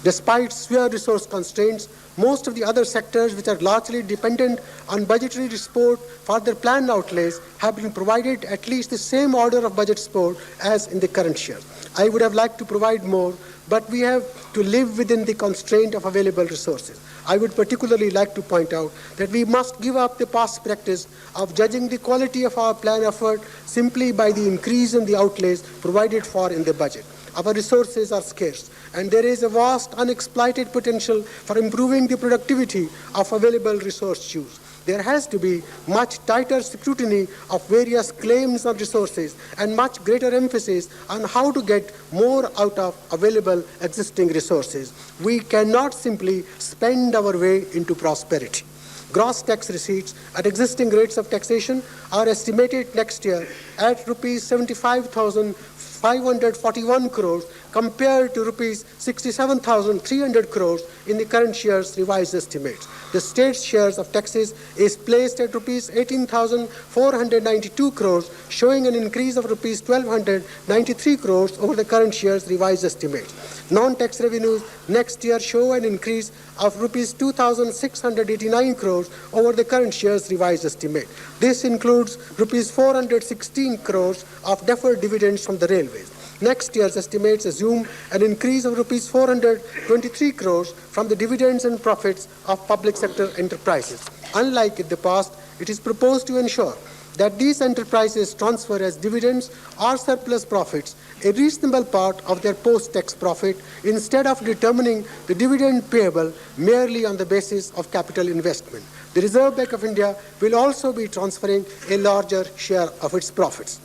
Despite severe resource constraints, most of the other sectors which are largely dependent on budgetary support for their planned outlays have been provided at least the same order of budget support as in the current year. I would have liked to provide more, but we have to live within the constraint of available resources. I would particularly like to point out that we must give up the past practice of judging the quality of our plan effort simply by the increase in the outlays provided for in the budget. Our resources are scarce, and there is a vast unexploited potential for improving the productivity of available resource use. There has to be much tighter scrutiny of various claims on resources and much greater emphasis on how to get more out of available existing resources. We cannot simply spend our way into prosperity. Gross tax receipts at existing rates of taxation are estimated next year at rupees 75,541 crores compared to rupees 67,300 crores in the current year's revised estimates. The state's shares of taxes is placed at rupees 18,492 crores, showing an increase of rupees 1,293 crores over the current year's revised estimates. Non-tax revenues next year show an increase of rupees 2,689 crores over the current year's revised estimate. This includes rupees 416 crores of deferred dividends from the railways. Next year's estimates assume an increase of rupees 423 crores from the dividends and profits of public sector enterprises. Unlike in the past, it is proposed to ensure that these enterprises transfer as dividends or surplus profits a reasonable part of their post-tax profit instead of determining the dividend payable merely on the basis of capital investment. The Reserve Bank of India will also be transferring a larger share of its profits.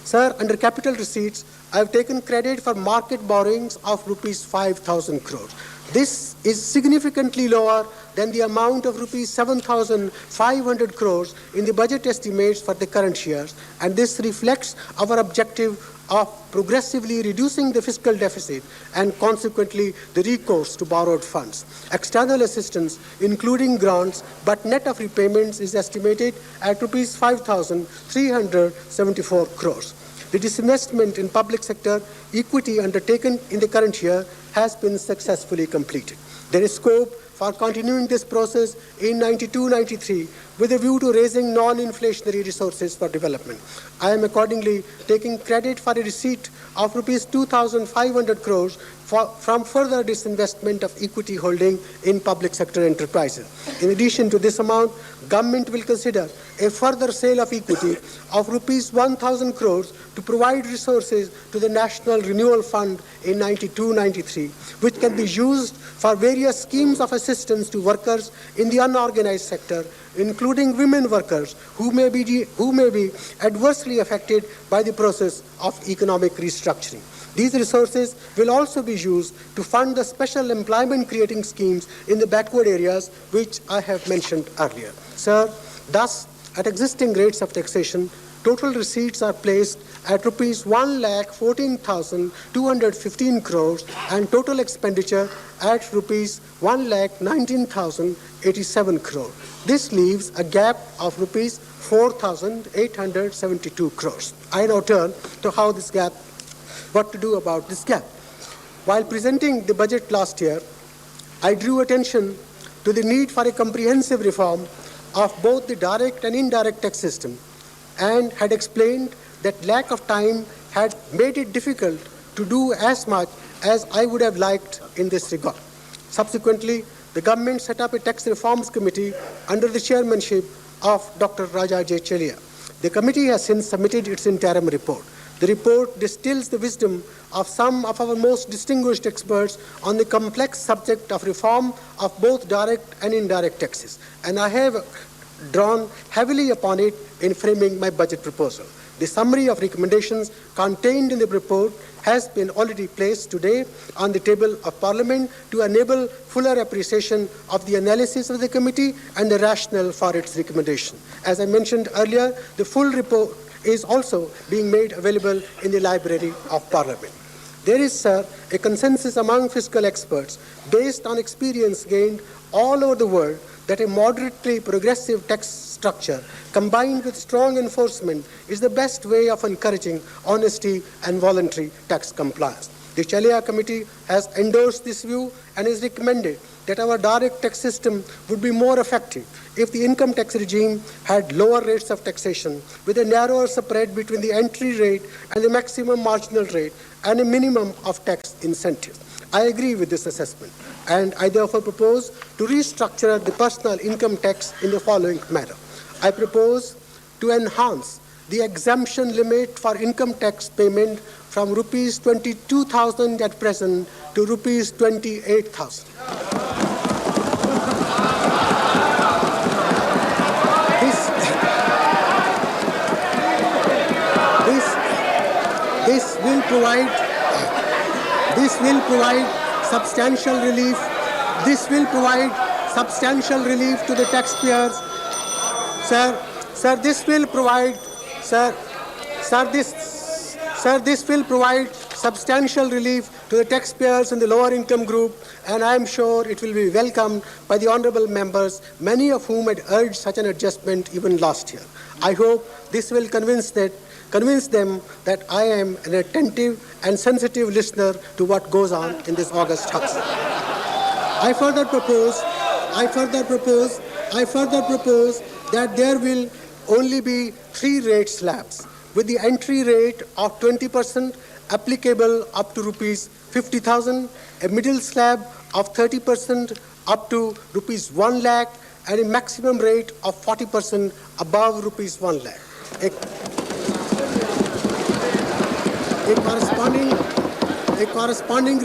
Sir, under capital receipts, I have taken credit for market borrowings of rupees 5,000 crores. This is significantly lower than the amount of rupees 7,500 crores in the budget estimates for the current year, and this reflects our objective of progressively reducing the fiscal deficit and consequently the recourse to borrowed funds. External assistance, including grants but net of repayments, is estimated at rupees 5,374 crores. The disinvestment in public sector equity undertaken in the current year has been successfully completed. There is scope for continuing this process in 92-93 with a view to raising non-inflationary resources for development. I am accordingly taking credit for a receipt of rupees 2,500 crores from further disinvestment of equity holding in public sector enterprises. In addition to this amount, government will consider a further sale of equity of rupees 1,000 crores to provide resources to the National Renewal Fund in 92-93, which can be used for various schemes of assistance to workers in the unorganized sector, including women workers who may be adversely affected by the process of economic restructuring. These resources will also be used to fund the special employment-creating schemes in the backward areas, which I have mentioned earlier. Sir, thus, at existing rates of taxation, total receipts are placed at rupees 1,14,215 crores and total expenditure at rupees 1,19,087 crores. This leaves a gap of rupees 4,872 crores. I now turn to what to do about this gap. While presenting the budget last year, I drew attention to the need for a comprehensive reform of both the direct and indirect tax system and had explained that lack of time had made it difficult to do as much as I would have liked in this regard. Subsequently, the government set up a tax reforms committee under the chairmanship of Dr. Raja J. Chelia. The committee has since submitted its interim report. The report distills the wisdom of some of our most distinguished experts on the complex subject of reform of both direct and indirect taxes, and I have drawn heavily upon it in framing my budget proposal. The summary of recommendations contained in the report has been already placed today on the table of Parliament to enable fuller appreciation of the analysis of the committee and the rationale for its recommendation. As I mentioned earlier, the full report is also being made available in the Library of Parliament. There is, sir, a consensus among fiscal experts based on experience gained all over the world that a moderately progressive tax structure combined with strong enforcement is the best way of encouraging honesty and voluntary tax compliance. The Chalia Committee has endorsed this view and has recommended that our direct tax system would be more effective if the income tax regime had lower rates of taxation with a narrower spread between the entry rate and the maximum marginal rate and a minimum of tax incentives. I agree with this assessment, and I therefore propose to restructure the personal income tax in the following manner. I propose to enhance the exemption limit for income tax payment from rupees 22,000 at present to rupees 28,000. This will provide substantial relief. This will provide substantial relief to the taxpayers. This will provide substantial relief to the taxpayers in the lower income group, and I am sure it will be welcomed by the honourable members, many of whom had urged such an adjustment even last year. I hope this will convince them that I am an attentive and sensitive listener to what goes on in this august house. I further propose that there will only be 3 rate slabs, with the entry rate of 20% applicable up to rupees 50,000, a middle slab of 30% up to rupees 1 lakh, and a maximum rate of 40% above rupees 1 lakh. A corresponding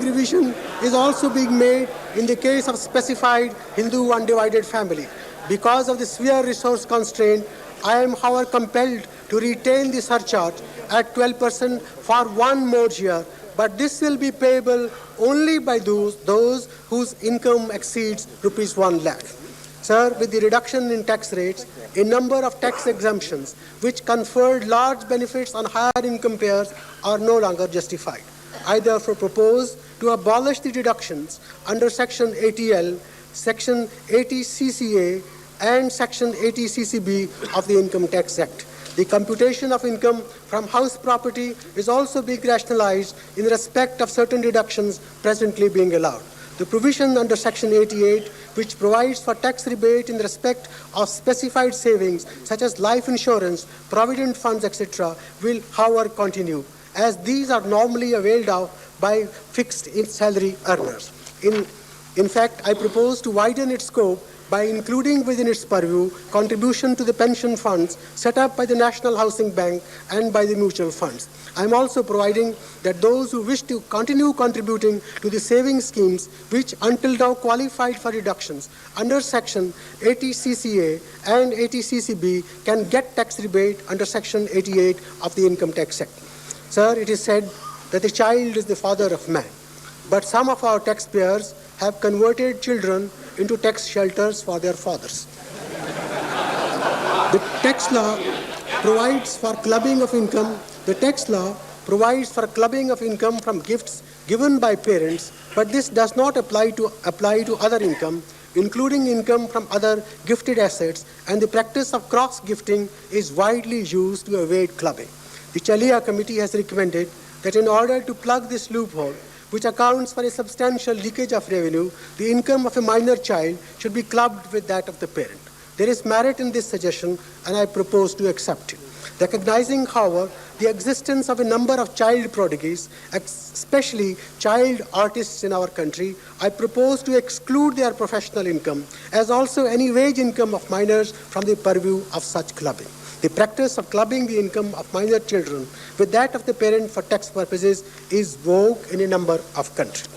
revision is also being made in the case of specified Hindu undivided family. Because of the severe resource constraint, I am, however, compelled to retain the surcharge at 12% for 1 more year, but this will be payable only by those whose income exceeds rupees 1 lakh. Sir, with the reduction in tax rates, a number of tax exemptions which conferred large benefits on higher income payers are no longer justified. I therefore propose to abolish the deductions under Section 80L, Section 80CCA, and Section 80CCB of the Income Tax Act. The computation of income from house property is also being rationalized in respect of certain deductions presently being allowed. The provision under Section 88, which provides for tax rebate in respect of specified savings such as life insurance, provident funds, etc., will, however, continue, as these are normally availed of by fixed salary earners. In fact, I propose to widen its scope by including within its purview contribution to the pension funds set up by the National Housing Bank and by the mutual funds. I am also providing that those who wish to continue contributing to the savings schemes which until now qualified for deductions under Section 80CCA and 80CCB can get tax rebate under Section 88 of the Income Tax Act. Sir, it is said that the child is the father of man, but some of our taxpayers have converted children into tax shelters for their fathers. The tax law provides for clubbing of income. The tax law provides for clubbing of income from gifts given by parents, but this does not apply to other income, including income from other gifted assets, and the practice of cross-gifting is widely used to evade clubbing. The Chalia Committee has recommended that in order to plug this loophole, which accounts for a substantial leakage of revenue, the income of a minor child should be clubbed with that of the parent. There is merit in this suggestion, and I propose to accept it. Recognizing, however, the existence of a number of child prodigies, especially child artists in our country, I propose to exclude their professional income, as also any wage income of minors, from the purview of such clubbing. The practice of clubbing the income of minor children with that of the parent for tax purposes is vogue in a number of countries.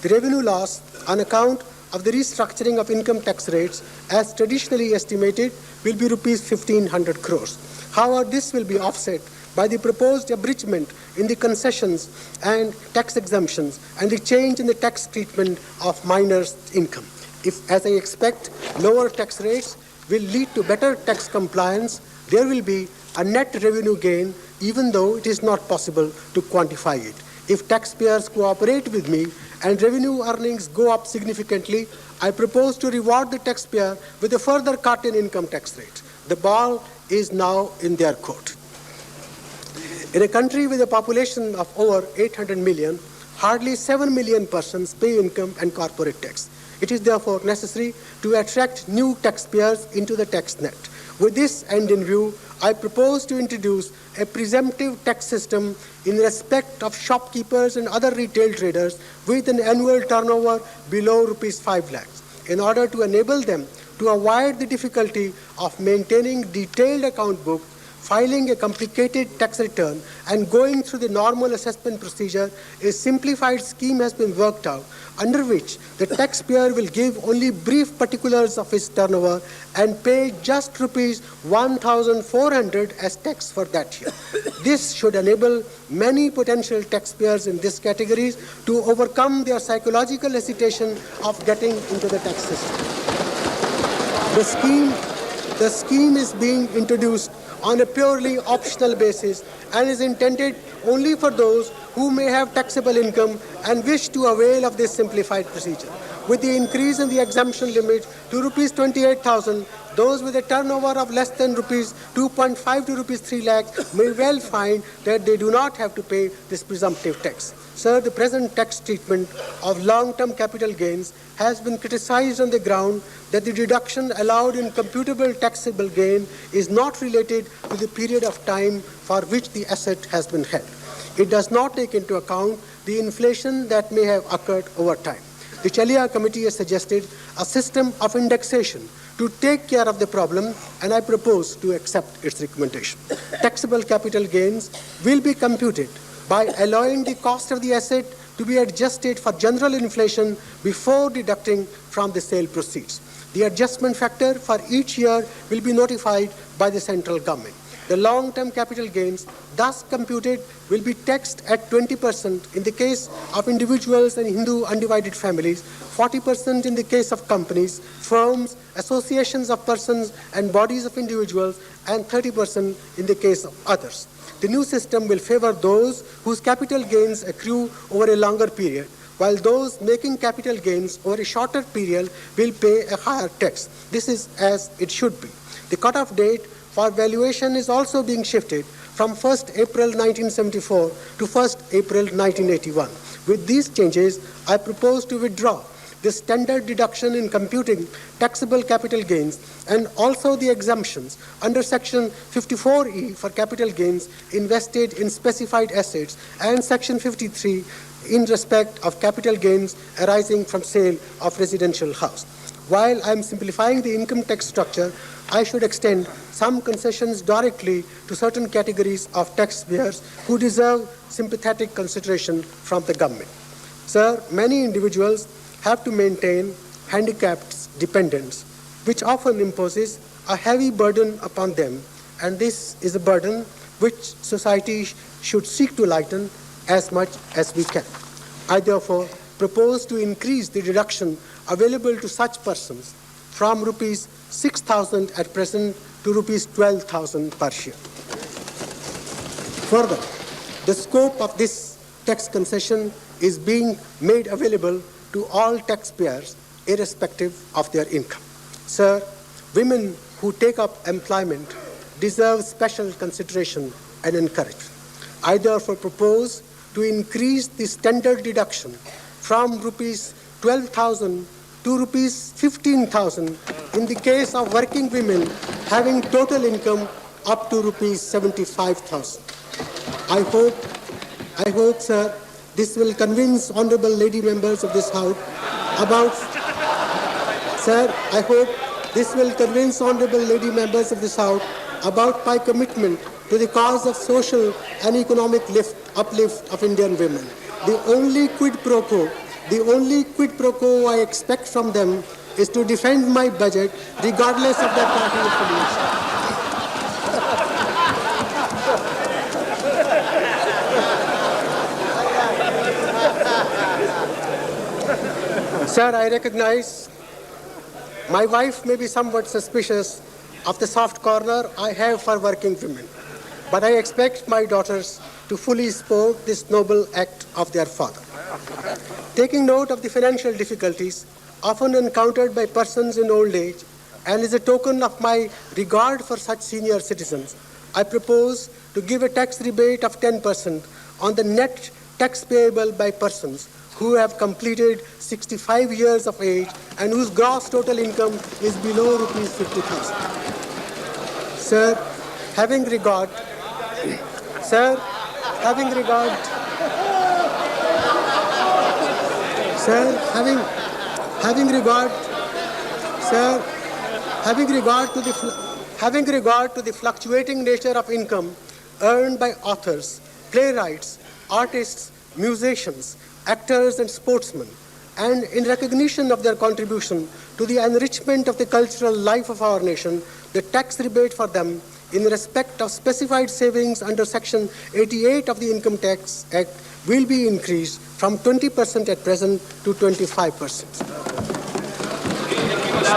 The revenue loss on account of the restructuring of income tax rates, as traditionally estimated, will be rupees 1,500 crores. However, this will be offset by the proposed abridgment in the concessions and tax exemptions and the change in the tax treatment of minors' income. If, as I expect, lower tax rates will lead to better tax compliance, there will be a net revenue gain, even though it is not possible to quantify it. If taxpayers cooperate with me and revenue earnings go up significantly, I propose to reward the taxpayer with a further cut in income tax rates. The ball is now in their court. In a country with a population of over 800 million, hardly 7 million persons pay income and corporate tax. It is therefore necessary to attract new taxpayers into the tax net. With this end in view, I propose to introduce a presumptive tax system in respect of shopkeepers and other retail traders with an annual turnover below rupees 5 lakhs, in order to enable them to avoid the difficulty of maintaining detailed account book, filing a complicated tax return, and going through the normal assessment procedure. A simplified scheme has been worked out, under which the taxpayer will give only brief particulars of his turnover and pay just rupees 1,400 as tax for that year. This should enable many potential taxpayers in these categories to overcome their psychological hesitation of getting into the tax system. The scheme is being introduced on a purely optional basis and is intended only for those who may have taxable income and wish to avail of this simplified procedure. With the increase in the exemption limit to rupees 28,000, those with a turnover of less than rupees 2.5 to rupees 3 lakhs may well find that they do not have to pay this presumptive tax. Sir, the present tax treatment of long-term capital gains has been criticized on the ground that the deduction allowed in computable taxable gain is not related to the period of time for which the asset has been held. It does not take into account the inflation that may have occurred over time. The Chalia Committee has suggested a system of indexation to take care of the problem, and I propose to accept its recommendation. Taxable capital gains will be computed by allowing the cost of the asset to be adjusted for general inflation before deducting from the sale proceeds. The adjustment factor for each year will be notified by the central government. The long-term capital gains thus computed will be taxed at 20% in the case of individuals and Hindu undivided families, 40% in the case of companies, firms, associations of persons and bodies of individuals, and 30% in the case of others. The new system will favor those whose capital gains accrue over a longer period, while those making capital gains over a shorter period will pay a higher tax. This is as it should be. The cutoff date for valuation is also being shifted from 1st April 1974 to 1st April 1981. With these changes, I propose to withdraw the standard deduction in computing taxable capital gains and also the exemptions under Section 54E for capital gains invested in specified assets and Section 53 in respect of capital gains arising from sale of residential house. While I am simplifying the income tax structure, I should extend some concessions directly to certain categories of taxpayers who deserve sympathetic consideration from the government. Sir, many individuals have to maintain handicapped dependents, which often imposes a heavy burden upon them, and this is a burden which society should seek to lighten as much as we can. I therefore propose to increase the deduction available to such persons from rupees 6,000 at present to rupees 12,000 per year. Further, the scope of this tax concession is being made available to all taxpayers irrespective of their income. Sir, women who take up employment deserve special consideration and encouragement. I therefore propose to increase the standard deduction from rupees 12,000 to rupees 15,000 in the case of working women having total income up to rupees 75,000. I hope, sir, this will convince honorable lady members of this House about, sir, I hope this will convince honorable lady members of this House about my commitment to the cause of social and economic uplift of Indian women. The only quid pro quo I expect from them is to defend my budget regardless of their party affiliation. Sir, I recognize my wife may be somewhat suspicious of the soft corner I have for working women, but I expect my daughters to fully support this noble act of their father. Taking note of the financial difficulties often encountered by persons in old age, and as a token of my regard for such senior citizens, I propose to give a tax rebate of 10% on the net tax payable by persons who have completed 65 years of age and whose gross total income is below rupees 50,000. Sir, having regard to the fluctuating nature of income earned by authors, playwrights, artists, musicians, actors and sportsmen, and in recognition of their contribution to the enrichment of the cultural life of our nation, the tax rebate for them in respect of specified savings under Section 88 of the Income Tax Act will be increased from 20% at present to 25%.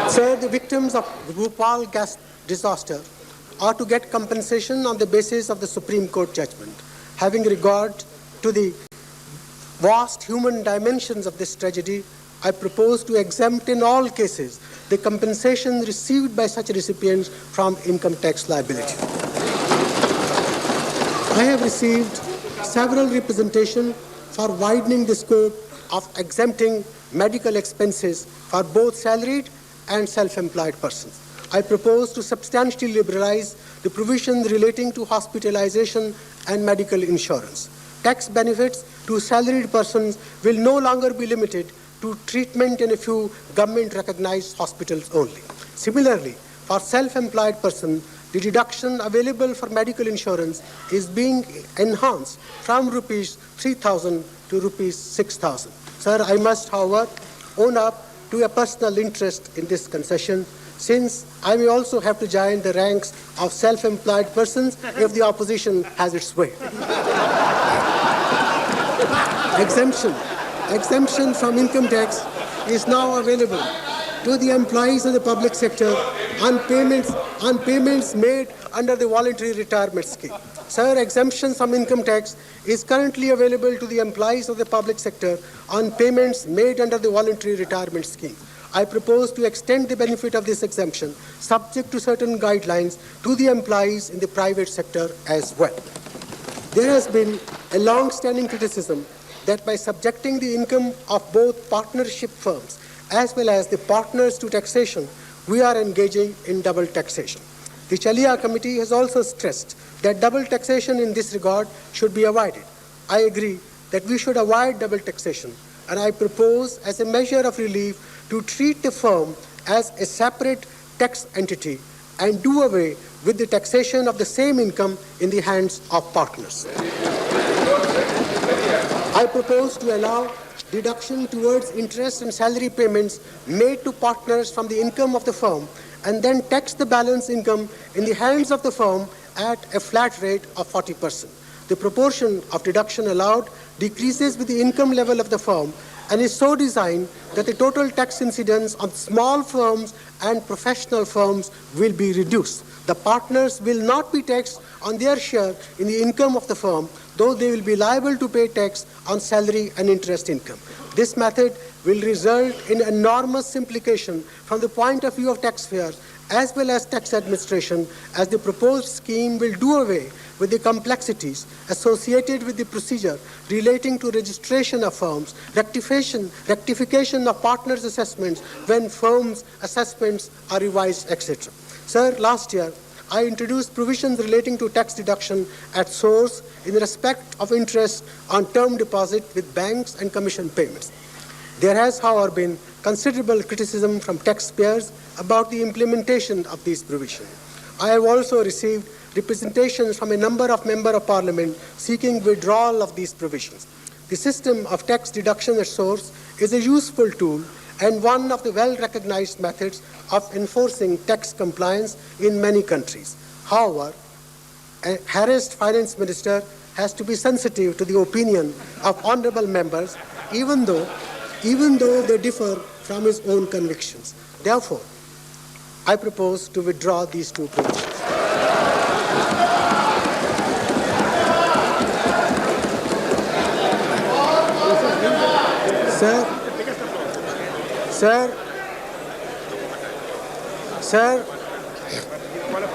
Sir, the victims of the Bhopal gas disaster are to get compensation on the basis of the Supreme Court judgment. Having regard to the vast human dimensions of this tragedy, I propose to exempt in all cases the compensation received by such recipients from income tax liability. I have received several representations for widening the scope of exempting medical expenses for both salaried and self-employed persons. I propose to substantially liberalize the provisions relating to hospitalization and medical insurance. Tax benefits to salaried persons will no longer be limited to treatment in a few government-recognized hospitals only. Similarly, for self-employed persons, the deduction available for medical insurance is being enhanced from rupees 3,000 to rupees 6,000. Sir, I must, however, own up to a personal interest in this concession, since I may also have to join the ranks of self-employed persons if the opposition has its way. Exemption from income tax is now available to the employees of the public sector on payments made under the voluntary retirement scheme. Sir, exemption from income tax is currently available to the employees of the public sector on payments made under the voluntary retirement scheme. I propose to extend the benefit of this exemption, subject to certain guidelines, to the employees in the private sector as well. There has been a long-standing criticism that by subjecting the income of both partnership firms as well as the partners to taxation, we are engaging in double taxation. The Chalia Committee has also stressed that double taxation in this regard should be avoided. I agree that we should avoid double taxation, and I propose as a measure of relief to treat the firm as a separate tax entity and do away with the taxation of the same income in the hands of partners. I propose to allow deduction towards interest and salary payments made to partners from the income of the firm and then tax the balance income in the hands of the firm at a flat rate of 40%. The proportion of deduction allowed decreases with the income level of the firm and is so designed that the total tax incidence on small firms and professional firms will be reduced. The partners will not be taxed on their share in the income of the firm, though they will be liable to pay tax on salary and interest income. This method will result in enormous simplification from the point of view of taxpayers as well as tax administration, as the proposed scheme will do away with the complexities associated with the procedure relating to registration of firms, rectification of partners' assessments when firms' assessments are revised, etc. Sir, last year, I introduced provisions relating to tax deduction at source in respect of interest on term deposit with banks and commission payments. There has, however, been considerable criticism from taxpayers about the implementation of these provisions. I have also received representations from a number of Members of Parliament seeking withdrawal of these provisions. The system of tax deduction at source is a useful tool and one of the well-recognized methods of enforcing tax compliance in many countries. However, a harassed finance minister has to be sensitive to the opinion of honorable members, even though they differ from his own convictions. Therefore, I propose to withdraw these two provisions.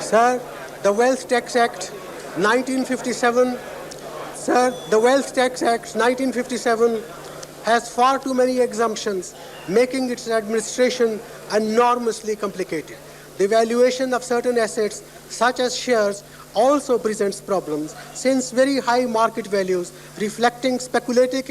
Sir, the Wealth Tax Act 1957, the Wealth Tax Act 1957 has far too many exemptions, making its administration enormously complicated. The valuation of certain assets, such as shares, also presents problems, since very high market values reflecting speculative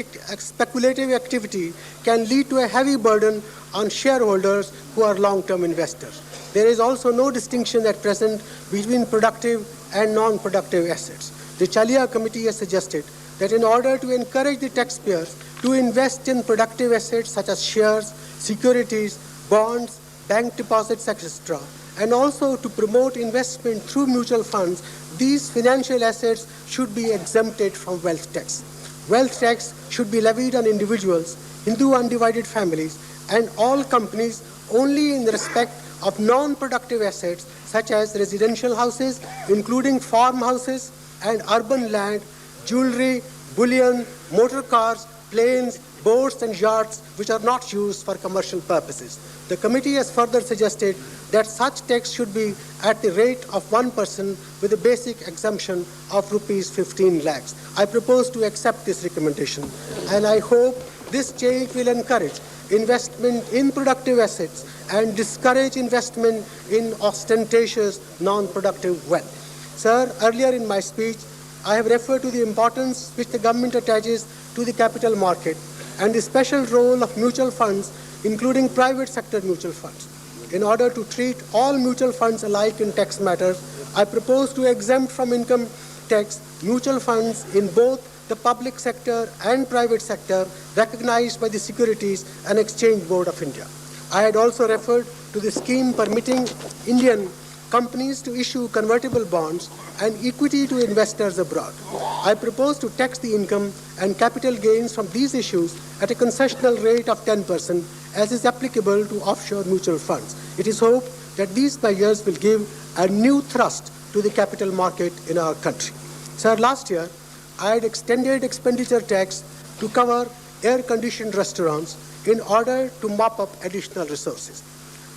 activity can lead to a heavy burden on shareholders who are long-term investors. There is also no distinction at present between productive and non-productive assets. The Chalia Committee has suggested that in order to encourage the taxpayers to invest in productive assets such as shares, securities, bonds, bank deposits, etc., and also to promote investment through mutual funds, these financial assets should be exempted from wealth tax. Wealth tax should be levied on individuals, Hindu undivided families, and all companies only in respect of non-productive assets such as residential houses, including farmhouses and urban land, jewelry, bullion, motor cars, planes, boats and yachts which are not used for commercial purposes. The committee has further suggested that such tax should be at the rate of 1% with a basic exemption of rupees 15 lakhs. I propose to accept this recommendation, and I hope this change will encourage investment in productive assets and discourage investment in ostentatious non-productive wealth. Sir, earlier in my speech, I have referred to the importance which the government attaches to the capital market and the special role of mutual funds, including private sector mutual funds. In order to treat all mutual funds alike in tax matters, I propose to exempt from income tax mutual funds in both the public sector and private sector recognized by the Securities and Exchange Board of India. I had also referred to the scheme permitting Indian companies to issue convertible bonds and equity to investors abroad. I propose to tax the income and capital gains from these issues at a concessional rate of 10%, as is applicable to offshore mutual funds. It is hoped that these measures will give a new thrust to the capital market in our country. Sir, last year, I had extended expenditure tax to cover air-conditioned restaurants in order to mop up additional resources.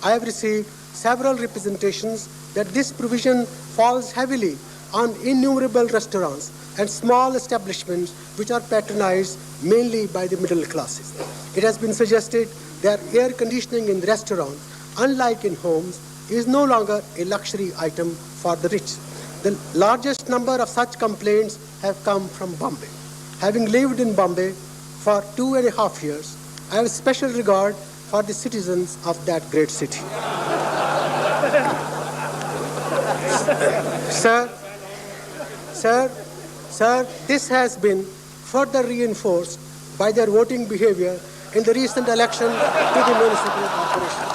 I have received several representations that this provision falls heavily on innumerable restaurants and small establishments which are patronized mainly by the middle classes. It has been suggested that air conditioning in restaurants, unlike in homes, is no longer a luxury item for the rich. The largest number of such complaints have come from Bombay. Having lived in Bombay for 2.5 years, I have special regard for the citizens of that great city. Sir, this has been further reinforced by their voting behavior in the recent election to the municipal corporation.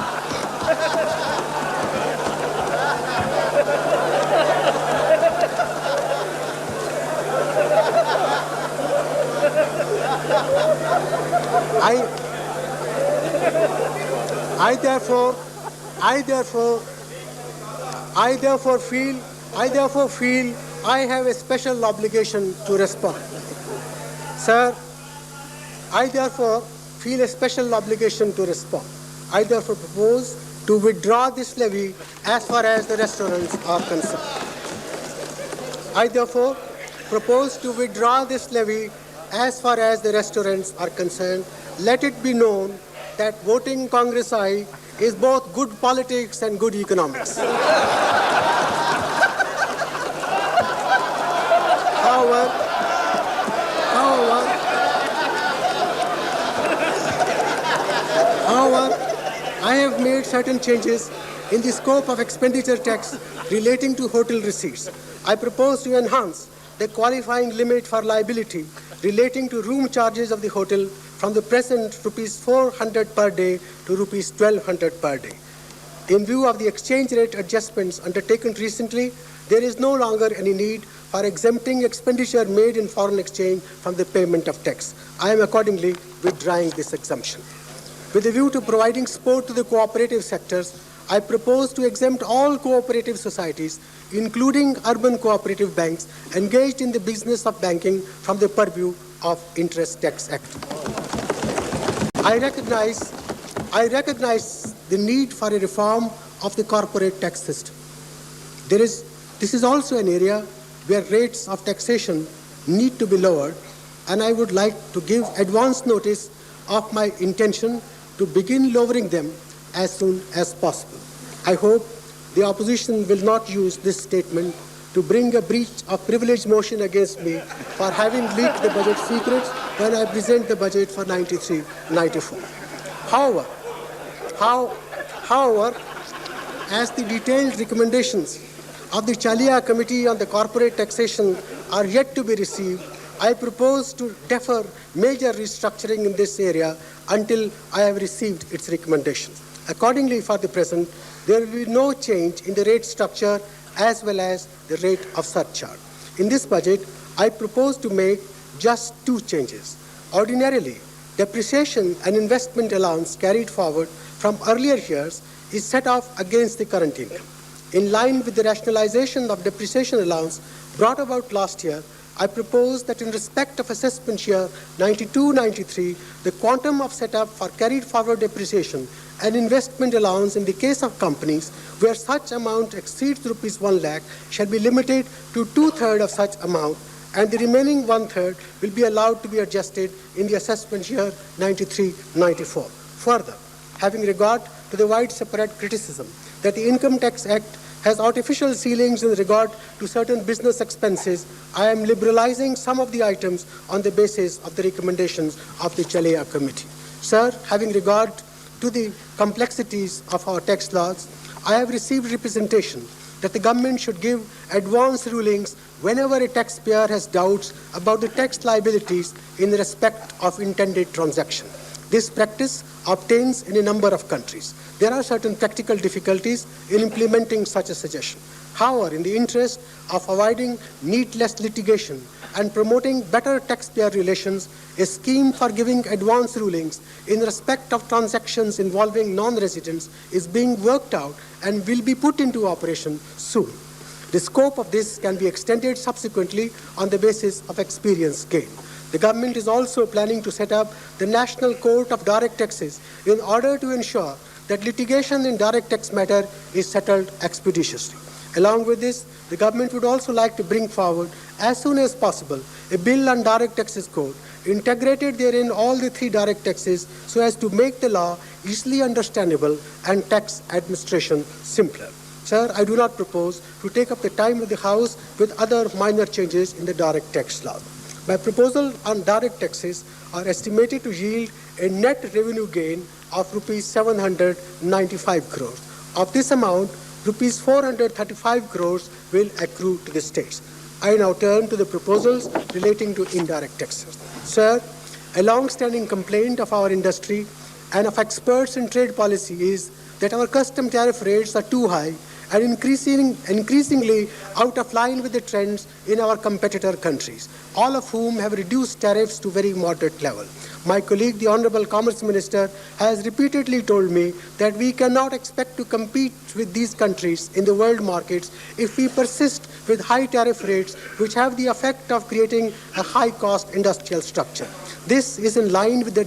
I therefore feel I have a special obligation to respond. Sir, I therefore feel a special obligation to respond. I therefore propose to withdraw this levy as far as the restaurants are concerned. I therefore propose to withdraw this levy as far as the restaurants are concerned. Let it be known that voting Congress aye is both good politics and good economics. certain changes in the scope of expenditure tax relating to hotel receipts. I propose to enhance the qualifying limit for liability relating to room charges of the hotel from the present rupees 400 per day to rupees 1200 per day. In view of the exchange rate adjustments undertaken recently, there is no longer any need for exempting expenditure made in foreign exchange from the payment of tax. I am accordingly withdrawing this exemption. With a view to providing support to the cooperative sectors, I propose to exempt all cooperative societies, including urban cooperative banks, engaged in the business of banking from the purview of Interest Tax Act. I recognize the need for a reform of the corporate tax system. This is also an area where rates of taxation need to be lowered, and I would like to give advance notice of my intention to begin lowering them as soon as possible. I hope the opposition will not use this statement to bring a breach of privilege motion against me for having leaked the budget secrets when I present the budget for 93-94. However, as the detailed recommendations of the Chalia Committee on the Corporate Taxation are yet to be received, I propose to defer major restructuring in this area until I have received its recommendations. Accordingly, for the present, there will be no change in the rate structure as well as the rate of surcharge. In this budget, I propose to make just two changes. Ordinarily, depreciation and investment allowance carried forward from earlier years is set off against the current income. In line with the rationalization of depreciation allowance brought about last year, I propose that in respect of assessment year 92-93, the quantum of setup for carried forward depreciation and investment allowance in the case of companies where such amount exceeds rupees 1 lakh shall be limited to 2/3 of such amount, and the remaining 1/3 will be allowed to be adjusted in the assessment year 93-94. Further, having regard to the widespread criticism that the Income Tax Act has artificial ceilings in regard to certain business expenses, I am liberalizing some of the items on the basis of the recommendations of the Chalia Committee. Sir, having regard to the complexities of our tax laws, I have received representation that the government should give advance rulings whenever a taxpayer has doubts about the tax liabilities in respect of intended transaction. This practice obtains in a number of countries. There are certain practical difficulties in implementing such a suggestion. However, in the interest of avoiding needless litigation and promoting better taxpayer relations, a scheme for giving advance rulings in respect of transactions involving non-residents is being worked out and will be put into operation soon. The scope of this can be extended subsequently on the basis of experience gained. The government is also planning to set up the National Court of Direct Taxes in order to ensure that litigation in direct tax matter is settled expeditiously. Along with this, the government would also like to bring forward as soon as possible a bill on direct taxes code, integrated therein all the 3 direct taxes so as to make the law easily understandable and tax administration simpler. Sir, I do not propose to take up the time of the House with other minor changes in the direct tax law. My proposal on direct taxes are estimated to yield a net revenue gain of rupees 795 crores. Of this amount, rupees 435 crores will accrue to the states. I now turn to the proposals relating to indirect taxes. Sir, a long-standing complaint of our industry and of experts in trade policy is that our custom tariff rates are too high and increasingly out of line with the trends in our competitor countries, all of whom have reduced tariffs to very moderate level. My colleague, the Honorable Commerce Minister, has repeatedly told me that we cannot expect to compete with these countries in the world markets if we persist with high tariff rates which have the effect of creating a high-cost industrial structure. This is in line with the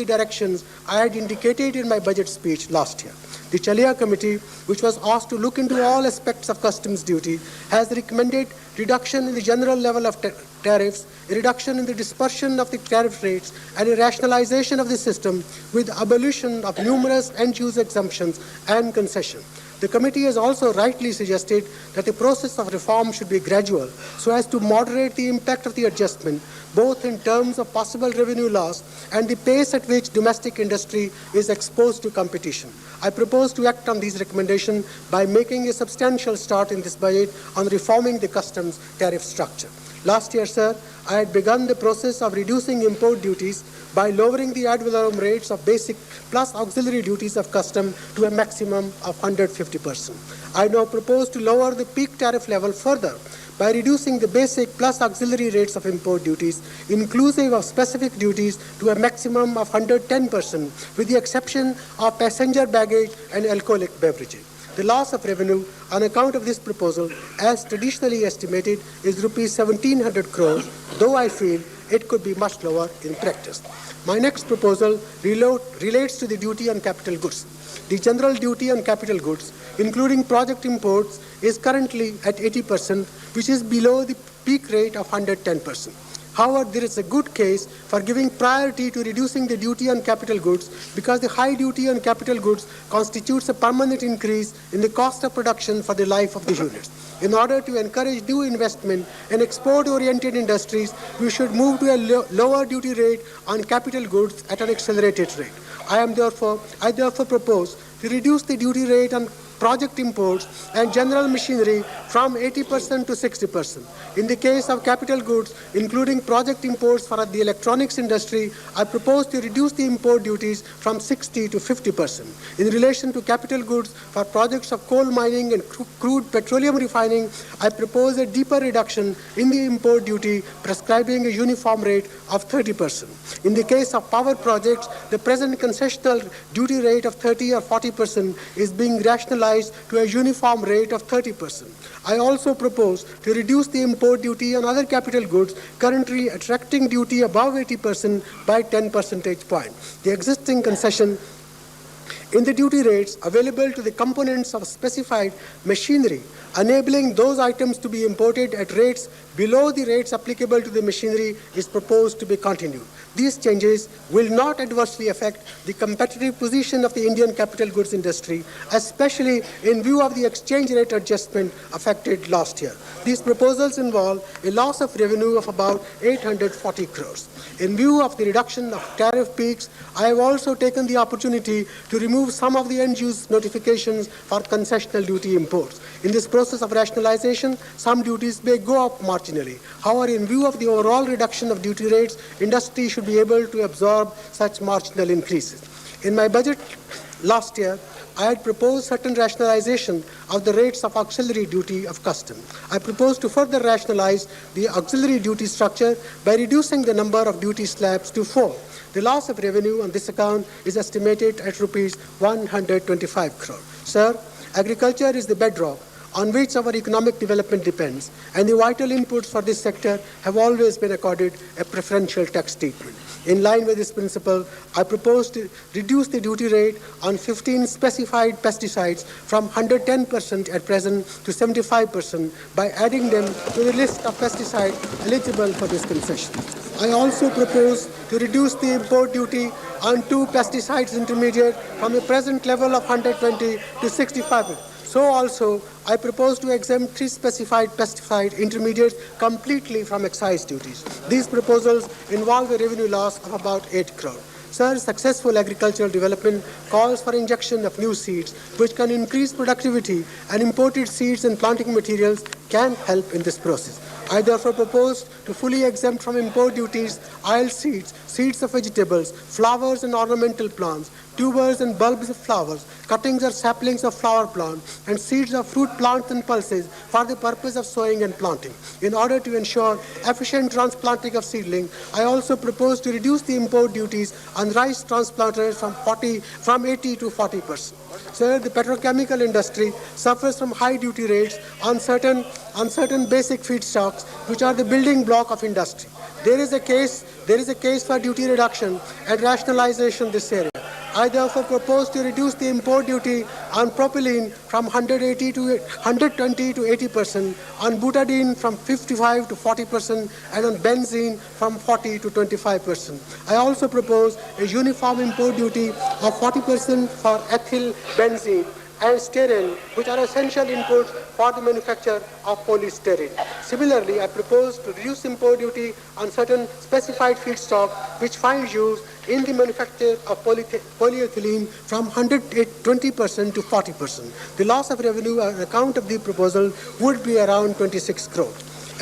directions I had indicated in my budget speech last year. The Chalia Committee, which was asked to look into all aspects of customs duty, has recommended reduction in the general level of tariffs, a reduction in the dispersion of the tariff rates, and a rationalization of the system with abolition of numerous end-use exemptions and concessions. The committee has also rightly suggested that the process of reform should be gradual so as to moderate the impact of the adjustment, both in terms of possible revenue loss and the pace at which domestic industry is exposed to competition. I propose to act on these recommendations by making a substantial start in this budget on reforming the customs tariff structure. Last year, sir, I had begun the process of reducing import duties by lowering the ad valorem rates of basic plus auxiliary duties of custom to a maximum of 150%. I now propose to lower the peak tariff level further by reducing the basic plus auxiliary rates of import duties, inclusive of specific duties, to a maximum of 110%, with the exception of passenger baggage and alcoholic beverages. The loss of revenue on account of this proposal, as traditionally estimated, is rupees 1,700 crores, though I feel it could be much lower in practice. My next proposal relates to the duty on capital goods. The general duty on capital goods, including project imports, is currently at 80%, which is below the peak rate of 110%. However, there is a good case for giving priority to reducing the duty on capital goods because the high duty on capital goods constitutes a permanent increase in the cost of production for the life of the units. In order to encourage new investment in export-oriented industries, we should move to a lower duty rate on capital goods at an accelerated rate. I therefore propose to reduce the duty rate on project imports and general machinery from 80% to 60%. In the case of capital goods, including project imports for the electronics industry, I propose to reduce the import duties from 60 to 50%. In relation to capital goods for projects of coal mining and crude petroleum refining, I propose a deeper reduction in the import duty, prescribing a uniform rate of 30%. In the case of power projects, the present concessional duty rate of 30 or 40% is being rationalized to a uniform rate of 30%. I also propose to reduce the import duty on other capital goods currently attracting duty above 80% by 10 percentage points. The existing concession in the duty rates available to the components of specified machinery, enabling those items to be imported at rates below the rates applicable to the machinery, is proposed to be continued. These changes will not adversely affect the competitive position of the Indian capital goods industry, especially in view of the exchange rate adjustment affected last year. These proposals involve a loss of revenue of about 840 crores. In view of the reduction of tariff peaks, I have also taken the opportunity to remove some of the end-use notifications for concessional duty imports. In this process of rationalization, some duties may go up marginally. However, in view of the overall reduction of duty rates, industry should be able to absorb such marginal increases. In my budget last year, I had proposed certain rationalization of the rates of auxiliary duty of custom. I propose to further rationalize the auxiliary duty structure by reducing the number of duty slabs to 4. The loss of revenue on this account is estimated at rupees 125 crore. Sir, agriculture is the bedrock on which our economic development depends, and the vital inputs for this sector have always been accorded a preferential tax treatment. In line with this principle, I propose to reduce the duty rate on 15 specified pesticides from 110% at present to 75% by adding them to the list of pesticides eligible for this concession. I also propose to reduce the import duty on 2 pesticides intermediate from the present level of 120 to 65%. So also, I propose to exempt 3 specified pesticide intermediates completely from excise duties. These proposals involve a revenue loss of about 8 crore. Sir, successful agricultural development calls for injection of new seeds, which can increase productivity, and imported seeds and planting materials can help in this process. I therefore propose to fully exempt from import duties oil seeds, seeds of vegetables, flowers and ornamental plants, tubers and bulbs of flowers, cuttings or saplings of flower plants, and seeds of fruit plants and pulses for the purpose of sowing and planting. In order to ensure efficient transplanting of seedling, I also propose to reduce the import duties on rice transplanters from 80 to 40%. Sir, the petrochemical industry suffers from high duty rates on certain basic feedstocks, which are the building block of industry. There is a case for duty reduction and rationalization in this area. I therefore propose to reduce the import duty on propylene from 120 to 80%, on butadiene from 55 to 40%, and on benzene from 40 to 25%. I also propose a uniform import duty of 40% for ethyl benzene and styrene, which are essential inputs for the manufacture of polystyrene. Similarly, I propose to reduce import duty on certain specified feedstock which find use in the manufacture of polyethylene from 120% to 40%. The loss of revenue on account of the proposal would be around 26 crore.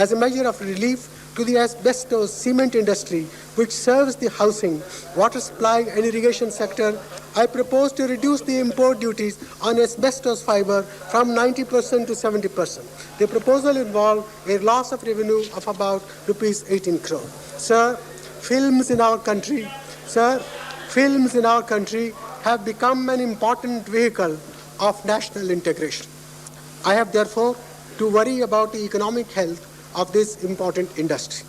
As a measure of relief to the asbestos cement industry, which serves the housing, water supply and irrigation sector, I propose to reduce the import duties on asbestos fiber from 90% to 70%. The proposal involves a loss of revenue of about rupees 18 crore. Sir, films in our country have become an important vehicle of national integration. I have therefore to worry about the economic health of this important industry.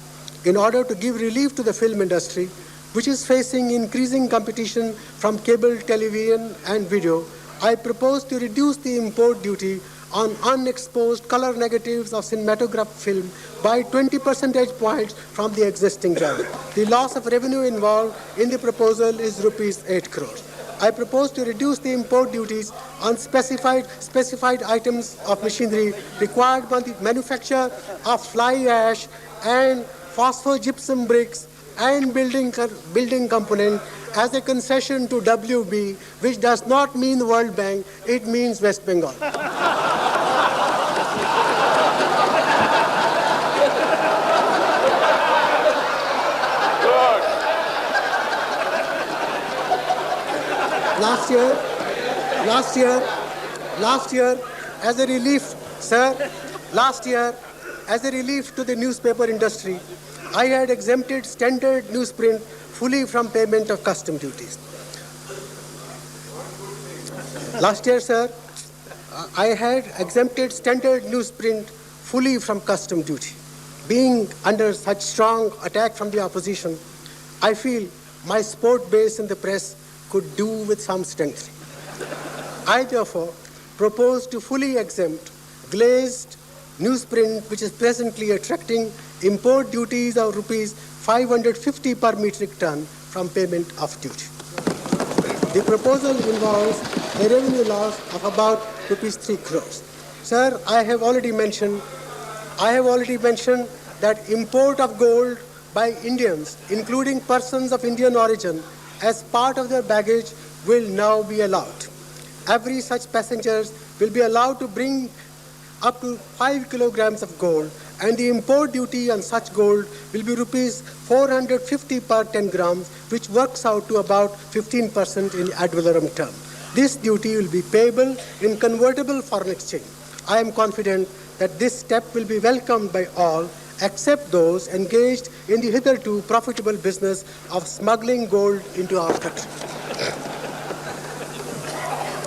In order to give relief to the film industry, which is facing increasing competition from cable television and video, I propose to reduce the import duty on unexposed color negatives of cinematograph film by 20 percentage points from the existing value. The loss of revenue involved in the proposal is rupees 8 crore. I propose to reduce the import duties on specified items of machinery required by the manufacture of fly ash and phosphogypsum bricks and building component as a concession to WB, which does not mean World Bank, it means West Bengal. Last year, as a relief to the newspaper industry, I had exempted standard newsprint fully from payment of custom duties. Last year, sir, I had exempted standard newsprint fully from custom duty. Being under such strong attack from the opposition, I feel my support base in the press could do with some strength. I therefore propose to fully exempt glazed newsprint, which is presently attracting import duties of rupees 550 per metric ton from payment of duty. The proposal involves a revenue loss of about rupees 3 crores. Sir, I have already mentioned that import of gold by Indians, including persons of Indian origin, as part of their baggage will now be allowed. Every such passengers will be allowed to bring up to 5 kilograms of gold, and the import duty on such gold will be rupees 450 per 10 grams, which works out to about 15% in ad valorem term. This duty will be payable in convertible foreign exchange. I am confident that this step will be welcomed by all, except those engaged in the hitherto profitable business of smuggling gold into our country.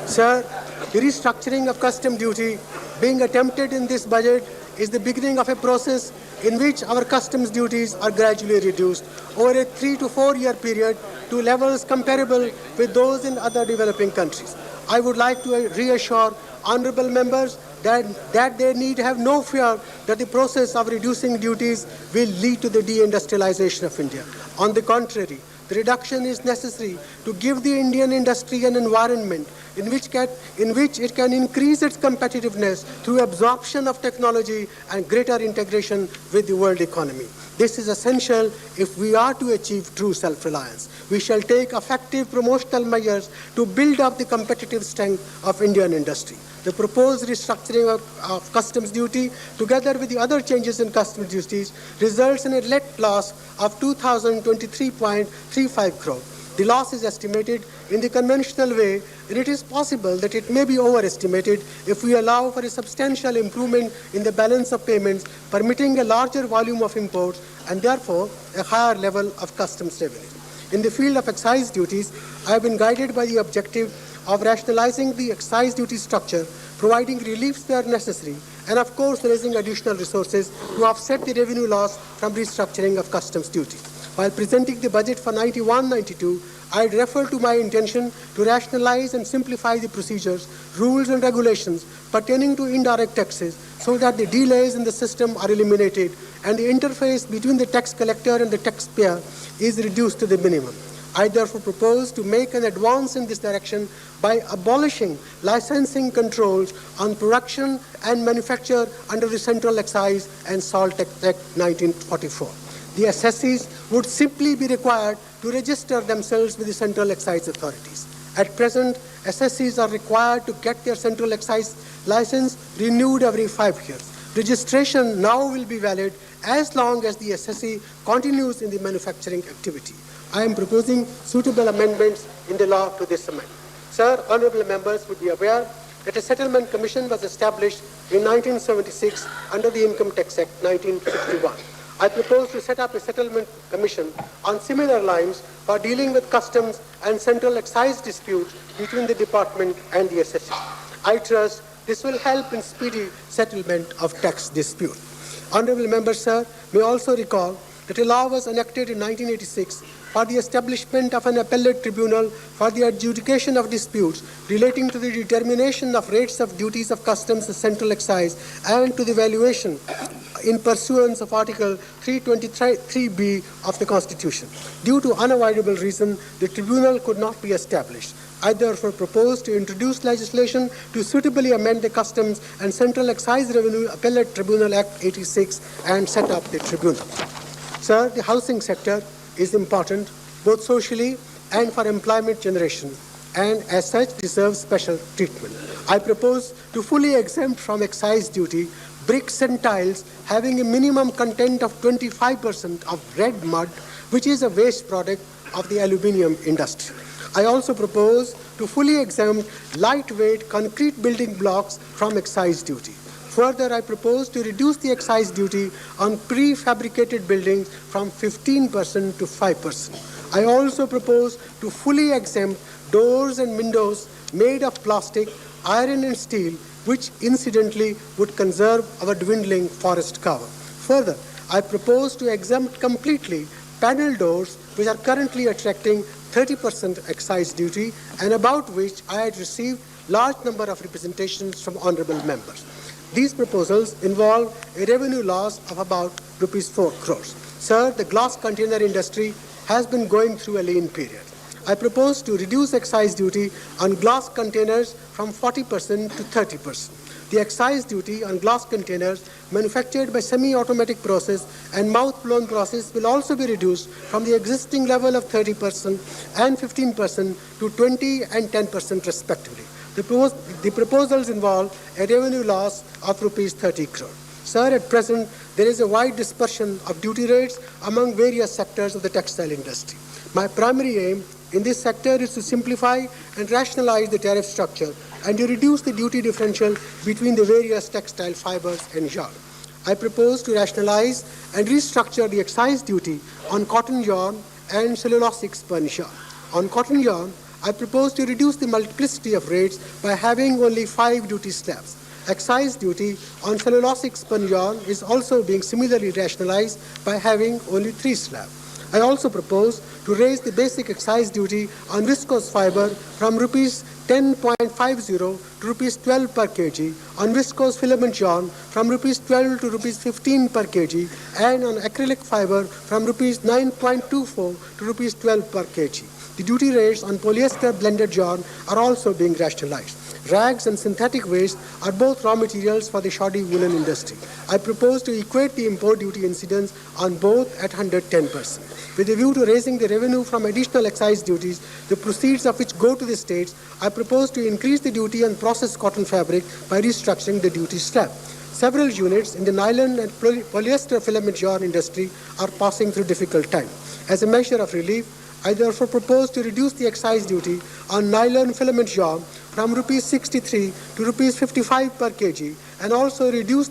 Sir, the restructuring of custom duty being attempted in this budget is the beginning of a process in which our customs duties are gradually reduced over a 3 to 4 year period to levels comparable with those in other developing countries. I would like to reassure honorable members that they need have no fear that the process of reducing duties will lead to the deindustrialization of India. On the contrary, the reduction is necessary to give the Indian industry an environment in which it can increase its competitiveness through absorption of technology and greater integration with the world economy. This is essential if we are to achieve true self-reliance. We shall take effective promotional measures to build up the competitive strength of Indian industry. The proposed restructuring of customs duty, together with the other changes in customs duties, results in a net loss of 2,023.35 crore. The loss is estimated in the conventional way, and it is possible that it may be overestimated if we allow for a substantial improvement in the balance of payments, permitting a larger volume of imports and therefore a higher level of customs revenue. In the field of excise duties, I have been guided by the objective of rationalizing the excise duty structure, providing reliefs where necessary, and of course raising additional resources to offset the revenue loss from restructuring of customs duty. While presenting the budget for 91-92, I refer to my intention to rationalize and simplify the procedures, rules and regulations pertaining to indirect taxes so that the delays in the system are eliminated and the interface between the tax collector and the taxpayer is reduced to the minimum. I therefore propose to make an advance in this direction by abolishing licensing controls on production and manufacture under the Central Excise and Salt Tax Act 1944. The assessees would simply be required to register themselves with the Central Excise authorities. At present, assessees are required to get their Central Excise license renewed every 5 years. Registration now will be valid as long as the assessee continues in the manufacturing activity. I am proposing suitable amendments in the law to this amendment. Sir, honorable members would be aware that a settlement commission was established in 1976 under the Income Tax Act 1961. I propose to set up a settlement commission on similar lines for dealing with customs and central excise disputes between the department and the assessee. I trust this will help in speedy settlement of tax dispute. Honorable members, sir, may also recall that a law was enacted in 1986 for the establishment of an appellate tribunal for the adjudication of disputes relating to the determination of rates of duties of customs and central excise and to the valuation in pursuance of Article 323b of the Constitution. Due to unavoidable reason, the tribunal could not be established. I therefore propose to introduce legislation to suitably amend the Customs and Central Excise Revenue Appellate Tribunal Act 86 and set up the tribunal. Sir, the housing sector is important both socially and for employment generation, and as such deserves special treatment. I propose to fully exempt from excise duty bricks and tiles having a minimum content of 25% of red mud, which is a waste product of the aluminium industry. I also propose to fully exempt lightweight concrete building blocks from excise duty. Further, I propose to reduce the excise duty on prefabricated buildings from 15% to 5%. I also propose to fully exempt doors and windows made of plastic, iron and steel, which incidentally would conserve our dwindling forest cover. Further, I propose to exempt completely panel doors which are currently attracting 30% excise duty and about which I had received large number of representations from honorable members. These proposals involve a revenue loss of about rupees 4 crores. Sir, the glass container industry has been going through a lean period. I propose to reduce excise duty on glass containers from 40% to 30%. The excise duty on glass containers manufactured by semi-automatic process and mouth-blown process will also be reduced from the existing level of 30% and 15% to 20 and 10% respectively. The proposals involve a revenue loss of rupees 30 crore. Sir, at present, there is a wide dispersion of duty rates among various sectors of the textile industry. My primary aim in this sector is to simplify and rationalize the tariff structure and to reduce the duty differential between the various textile fibers and yarn. I propose to rationalize and restructure the excise duty on cotton yarn and cellulosic spun yarn. On cotton yarn, I propose to reduce the multiplicity of rates by having only 5 duty slabs. Excise duty on cellulosic spun yarn is also being similarly rationalized by having only 3 slabs. I also propose to raise the basic excise duty on viscose fiber from rupees 10.50 to rupees 12 per kg, on viscose filament yarn from rupees 12 to rupees 15 per kg, and on acrylic fiber from rupees 9.24 to rupees 12 per kg. The duty rates on polyester blended yarn are also being rationalized. Rags and synthetic waste are both raw materials for the shoddy woolen industry. I propose to equate the import duty incidence on both at 110%. With a view to raising the revenue from additional excise duties, the proceeds of which go to the states, I propose to increase the duty on processed cotton fabric by restructuring the duty slab. Several units in the nylon and polyester filament yarn industry are passing through difficult time. As a measure of relief, I therefore propose to reduce the excise duty on nylon filament yarn from rupees 63 to rupees 55 per kg, and also to reduce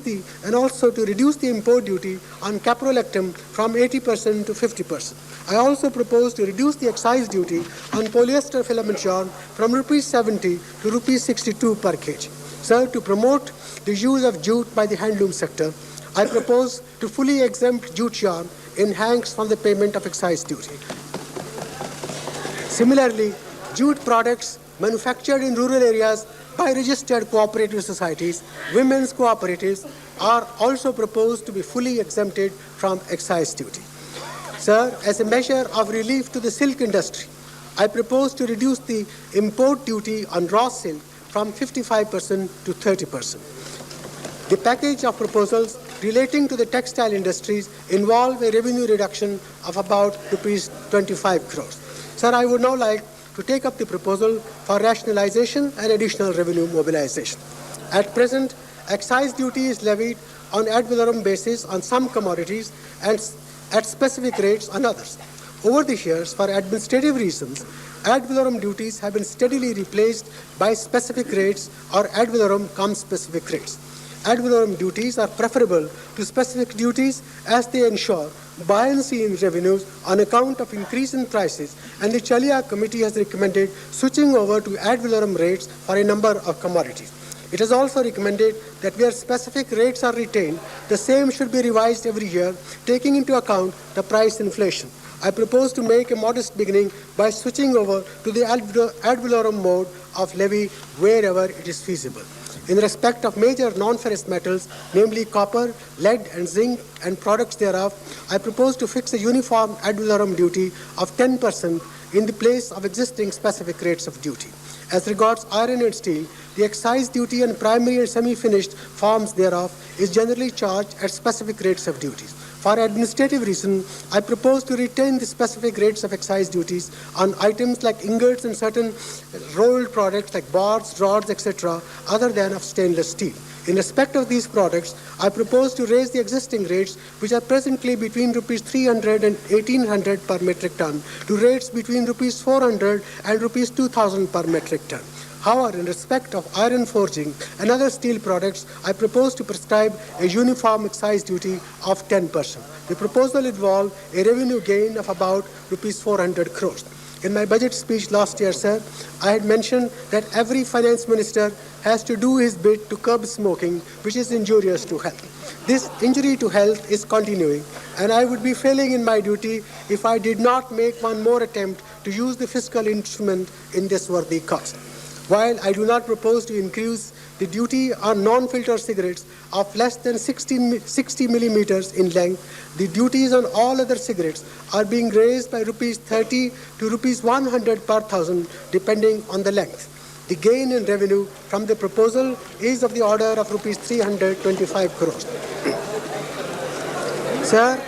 the import duty on caprolactam from 80% to 50%. I also propose to reduce the excise duty on polyester filament yarn from rupees 70 to rupees 62 per kg. Sir, to promote the use of jute by the handloom sector, I propose to fully exempt jute yarn in hanks from the payment of excise duty. Similarly, jute products manufactured in rural areas by registered cooperative societies, women's cooperatives, are also proposed to be fully exempted from excise duty. Sir, as a measure of relief to the silk industry, I propose to reduce the import duty on raw silk from 55% to 30%. The package of proposals relating to the textile industries involve a revenue reduction of about rupees 25 crores. Sir, I would now like to take up the proposal for rationalization and additional revenue mobilization. At present, excise duty is levied on ad valorem basis on some commodities and at specific rates on others. Over the years, for administrative reasons, ad valorem duties have been steadily replaced by specific rates or ad valorem cum specific rates. Ad valorem duties are preferable to specific duties as they ensure buoyancy in revenues on account of increase in prices, and the Chalia Committee has recommended switching over to ad valorem rates for a number of commodities. It has also recommended that where specific rates are retained, the same should be revised every year, taking into account the price inflation. I propose to make a modest beginning by switching over to the ad valorem mode of levy wherever it is feasible. In respect of major non-ferrous metals, namely copper, lead, and zinc, and products thereof, I propose to fix a uniform ad valorem duty of 10% in the place of existing specific rates of duty. As regards iron and steel, the excise duty on primary and semi-finished forms thereof is generally charged at specific rates of duties. For administrative reason, I propose to retain the specific rates of excise duties on items like ingots and certain rolled products like bars, rods, etc., other than of stainless steel. In respect of these products, I propose to raise the existing rates, which are presently between rupees 300 and 1800 per metric ton, to rates between rupees 400 and rupees 2000 per metric ton. However, in respect of iron forging and other steel products, I propose to prescribe a uniform excise duty of 10%. The proposal involves a revenue gain of about rupees 400 crores. In my budget speech last year, sir, I had mentioned that every finance minister has to do his bit to curb smoking, which is injurious to health. This injury to health is continuing, and I would be failing in my duty if I did not make one more attempt to use the fiscal instrument in this worthy cause. While I do not propose to increase the duty on non-filter cigarettes of less than 60 millimeters in length, the duties on all other cigarettes are being raised by rupees 30 to rupees 100 per thousand, depending on the length. The gain in revenue from the proposal is of the order of rupees 325 crores. Sir,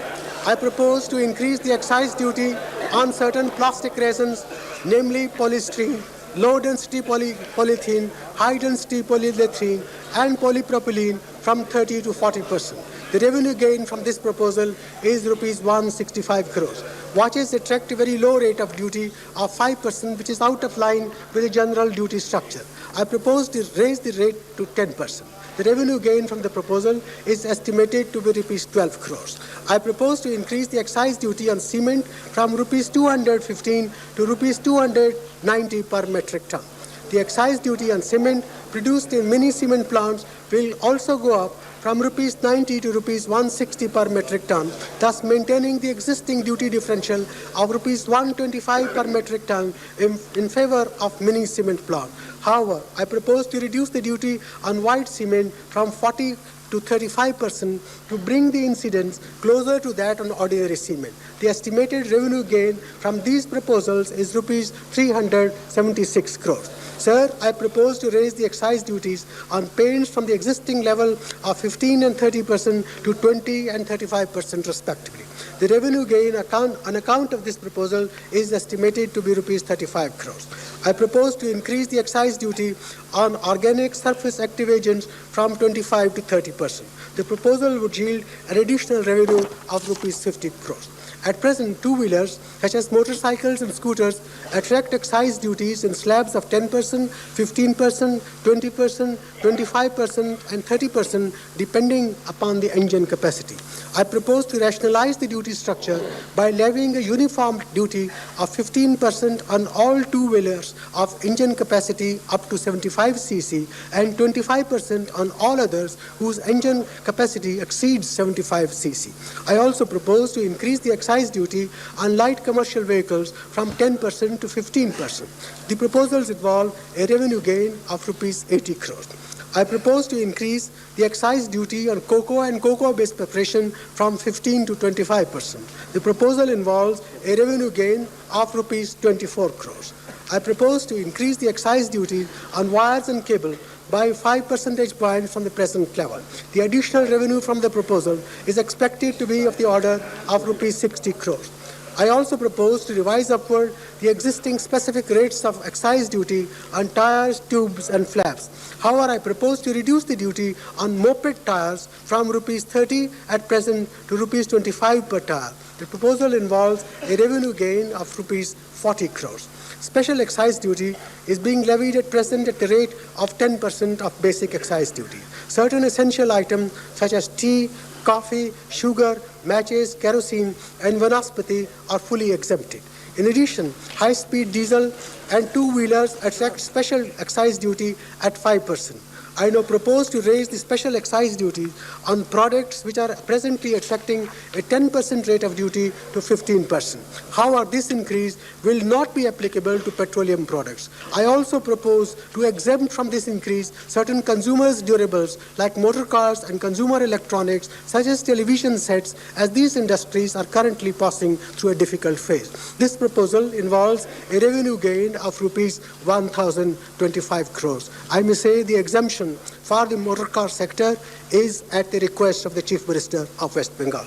I propose to increase the excise duty on certain plastic resins, namely polystyrene, low-density polyethylene, high-density polyethylene, and polypropylene from 30 to 40%. The revenue gain from this proposal is rupees 165 crores. Watches attract a very low rate of duty of 5%, which is out of line with the general duty structure. I propose to raise the rate to 10%. The revenue gain from the proposal is estimated to be rupees 12 crores. I propose to increase the excise duty on cement from rupees 215 to rupees 290 per metric ton. The excise duty on cement produced in mini cement plants will also go up from rupees 90 to rupees 160 per metric ton, thus maintaining the existing duty differential of rupees 125 per metric ton in favor of mini cement plant. However, I propose to reduce the duty on white cement from 40 to 35% to bring the incidence closer to that on ordinary cement. The estimated revenue gain from these proposals is rupees 376 crores. Sir, I propose to raise the excise duties on paints from the existing level of 15 and 30% to 20 and 35% respectively. The revenue gain on account of this proposal is estimated to be rupees 35 crores. I propose to increase the excise duty on organic surface active agents from 25 to 30%. The proposal would yield an additional revenue of rupees 50 crores. At present, two-wheelers, such as motorcycles and scooters, attract excise duties in slabs of 10%, 15%, 20%, 25%, and 30%, depending upon the engine capacity. I propose to rationalize the duty structure by levying a uniform duty of 15% on all two-wheelers of engine capacity up to 75 cc and 25% on all others whose engine capacity exceeds 75 cc. I also propose to increase the excise excise duty on light commercial vehicles from 10% to 15%. The proposals involve a revenue gain of rupees 80 crores. I propose to increase the excise duty on cocoa and cocoa-based preparation from 15 to 25%. The proposal involves a revenue gain of rupees 24 crores. I propose to increase the excise duty on wires and cable by 5 percentage points from the present level. The additional revenue from the proposal is expected to be of the order of rupees 60 crores. I also propose to revise upward the existing specific rates of excise duty on tires, tubes, and flaps. However, I propose to reduce the duty on moped tires from rupees 30 at present to rupees 25 per tire. The proposal involves a revenue gain of rupees 40 crores. Special excise duty is being levied at present at the rate of 10% of basic excise duty. Certain essential items such as tea, coffee, sugar, matches, kerosene, and vanaspati are fully exempted. In addition, high-speed diesel and two-wheelers attract special excise duty at 5%. I now propose to raise the special excise duty on products which are presently attracting a 10% rate of duty to 15%. However, this increase will not be applicable to petroleum products. I also propose to exempt from this increase certain consumers' durables like motor cars and consumer electronics such as television sets, as these industries are currently passing through a difficult phase. This proposal involves a revenue gain of rupees 1,025 crores. I may say the exemption for the motor car sector is at the request of the Chief Minister of West Bengal.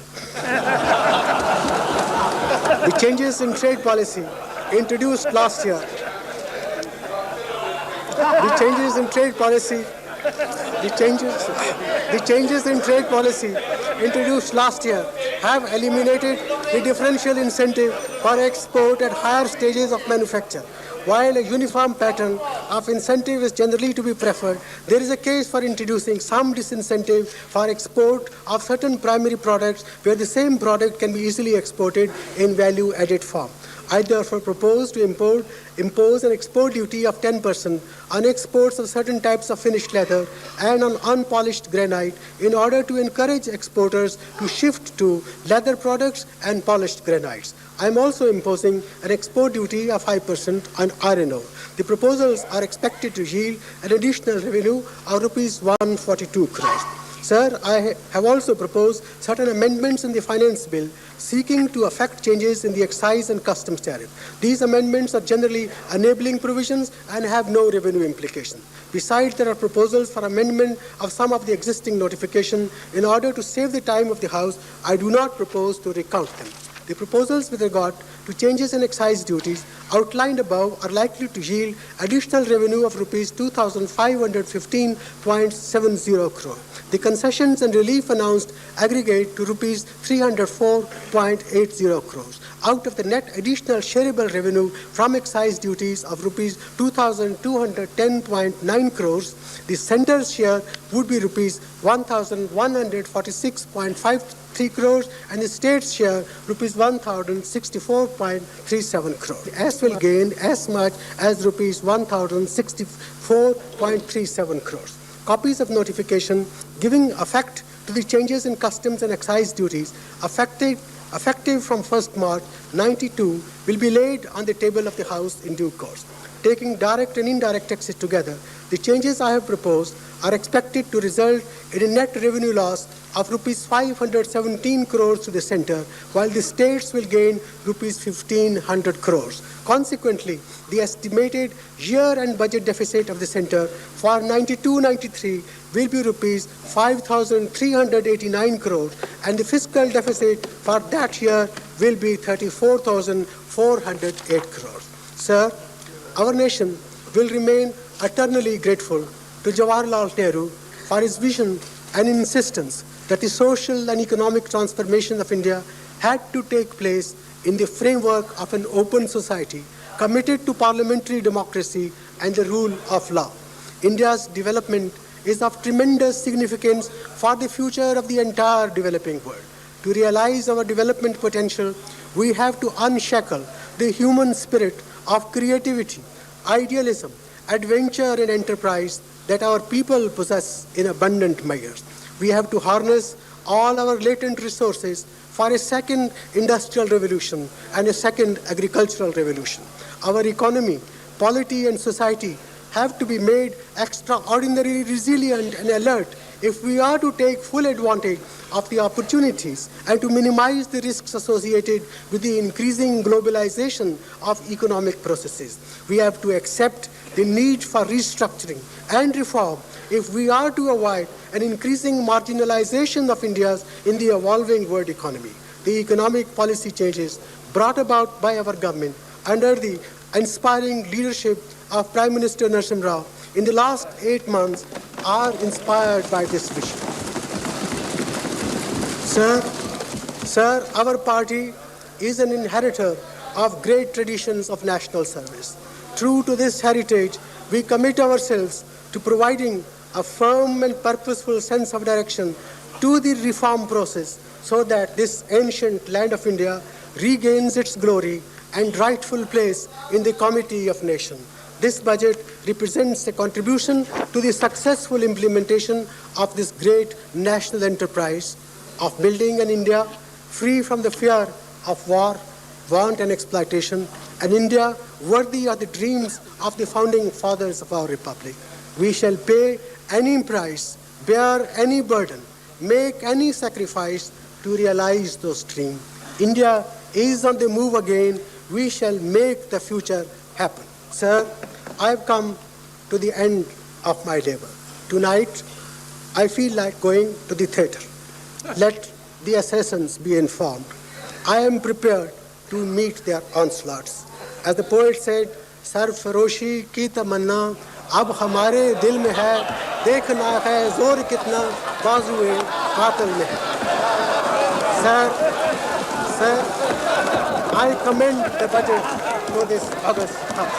The changes in trade policy introduced last year. The changes in trade policy introduced last year have eliminated the differential incentive for export at higher stages of manufacture. While a uniform pattern of incentive is generally to be preferred, there is a case for introducing some disincentive for export of certain primary products where the same product can be easily exported in value-added form. I therefore propose to impose an export duty of 10% on exports of certain types of finished leather and on unpolished granite in order to encourage exporters to shift to leather products and polished granites. I am also imposing an export duty of 5% on iron ore. The proposals are expected to yield an additional revenue of rupees 142 crores. Sir, I have also proposed certain amendments in the finance bill seeking to effect changes in the excise and customs tariff. These amendments are generally enabling provisions and have no revenue implication. Besides, there are proposals for amendment of some of the existing notification. In order to save the time of the House, I do not propose to recount them. The proposals with regard to changes in excise duties outlined above are likely to yield additional revenue of rupees 2,515.70 crore. The concessions and relief announced aggregate to rupees 304.80 crores. Out of the net additional shareable revenue from excise duties of rupees 2,210.9 crores, the centre's share would be rupees 1,146.53 crores and the state's share rupees 1,064.37 crores. S will gain as much as rupees 1,064.37 crores. Copies of notification giving effect to the changes in customs and excise duties effective from 1st March 92 will be laid on the table of the House in due course. Taking direct and indirect taxes together, the changes I have proposed are expected to result in a net revenue loss of rupees 517 crores to the centre, while the states will gain rupees 1,500 crores. Consequently, the estimated year-end budget deficit of the centre for 92-93 will be rupees 5,389 crores, and the fiscal deficit for that year will be 34,408 crores. Sir, our nation will remain eternally grateful to Jawaharlal Nehru for his vision and insistence that the social and economic transformation of India had to take place in the framework of an open society committed to parliamentary democracy and the rule of law. India's development is of tremendous significance for the future of the entire developing world. To realize our development potential, we have to unshackle the human spirit of creativity, idealism, adventure, and enterprise that our people possess in abundant measures. We have to harness all our latent resources for a second industrial revolution and a second agricultural revolution. Our economy, polity, and society have to be made extraordinarily resilient and alert if we are to take full advantage of the opportunities and to minimize the risks associated with the increasing globalization of economic processes. We have to accept the need for restructuring and reform if we are to avoid an increasing marginalization of India's in the evolving world economy. The economic policy changes brought about by our government under the inspiring leadership of Prime Minister Narasimha Rao in the last 8 months are inspired by this vision. Sir, our party is an inheritor of great traditions of national service. True to this heritage, we commit ourselves to providing a firm and purposeful sense of direction to the reform process so that this ancient land of India regains its glory and rightful place in the comity of nation. This budget represents a contribution to the successful implementation of this great national enterprise of building an India free from the fear of war, want, and exploitation, an India worthy of the dreams of the founding fathers of our republic. We shall pay any price, bear any burden, make any sacrifice to realize those dreams. India is on the move again. We shall make the future happen. Sir, I have come to the end of my labor. Tonight, I feel like going to the theatre. Let the assassins be informed. I am prepared to meet their onslaughts. As the poet said, "Sarfaroshi ki tamanna ab hamare dil mein hai, dekhna hai zor kitna bazuye qaatil mein hai." Sir, I commend the budget to this August House.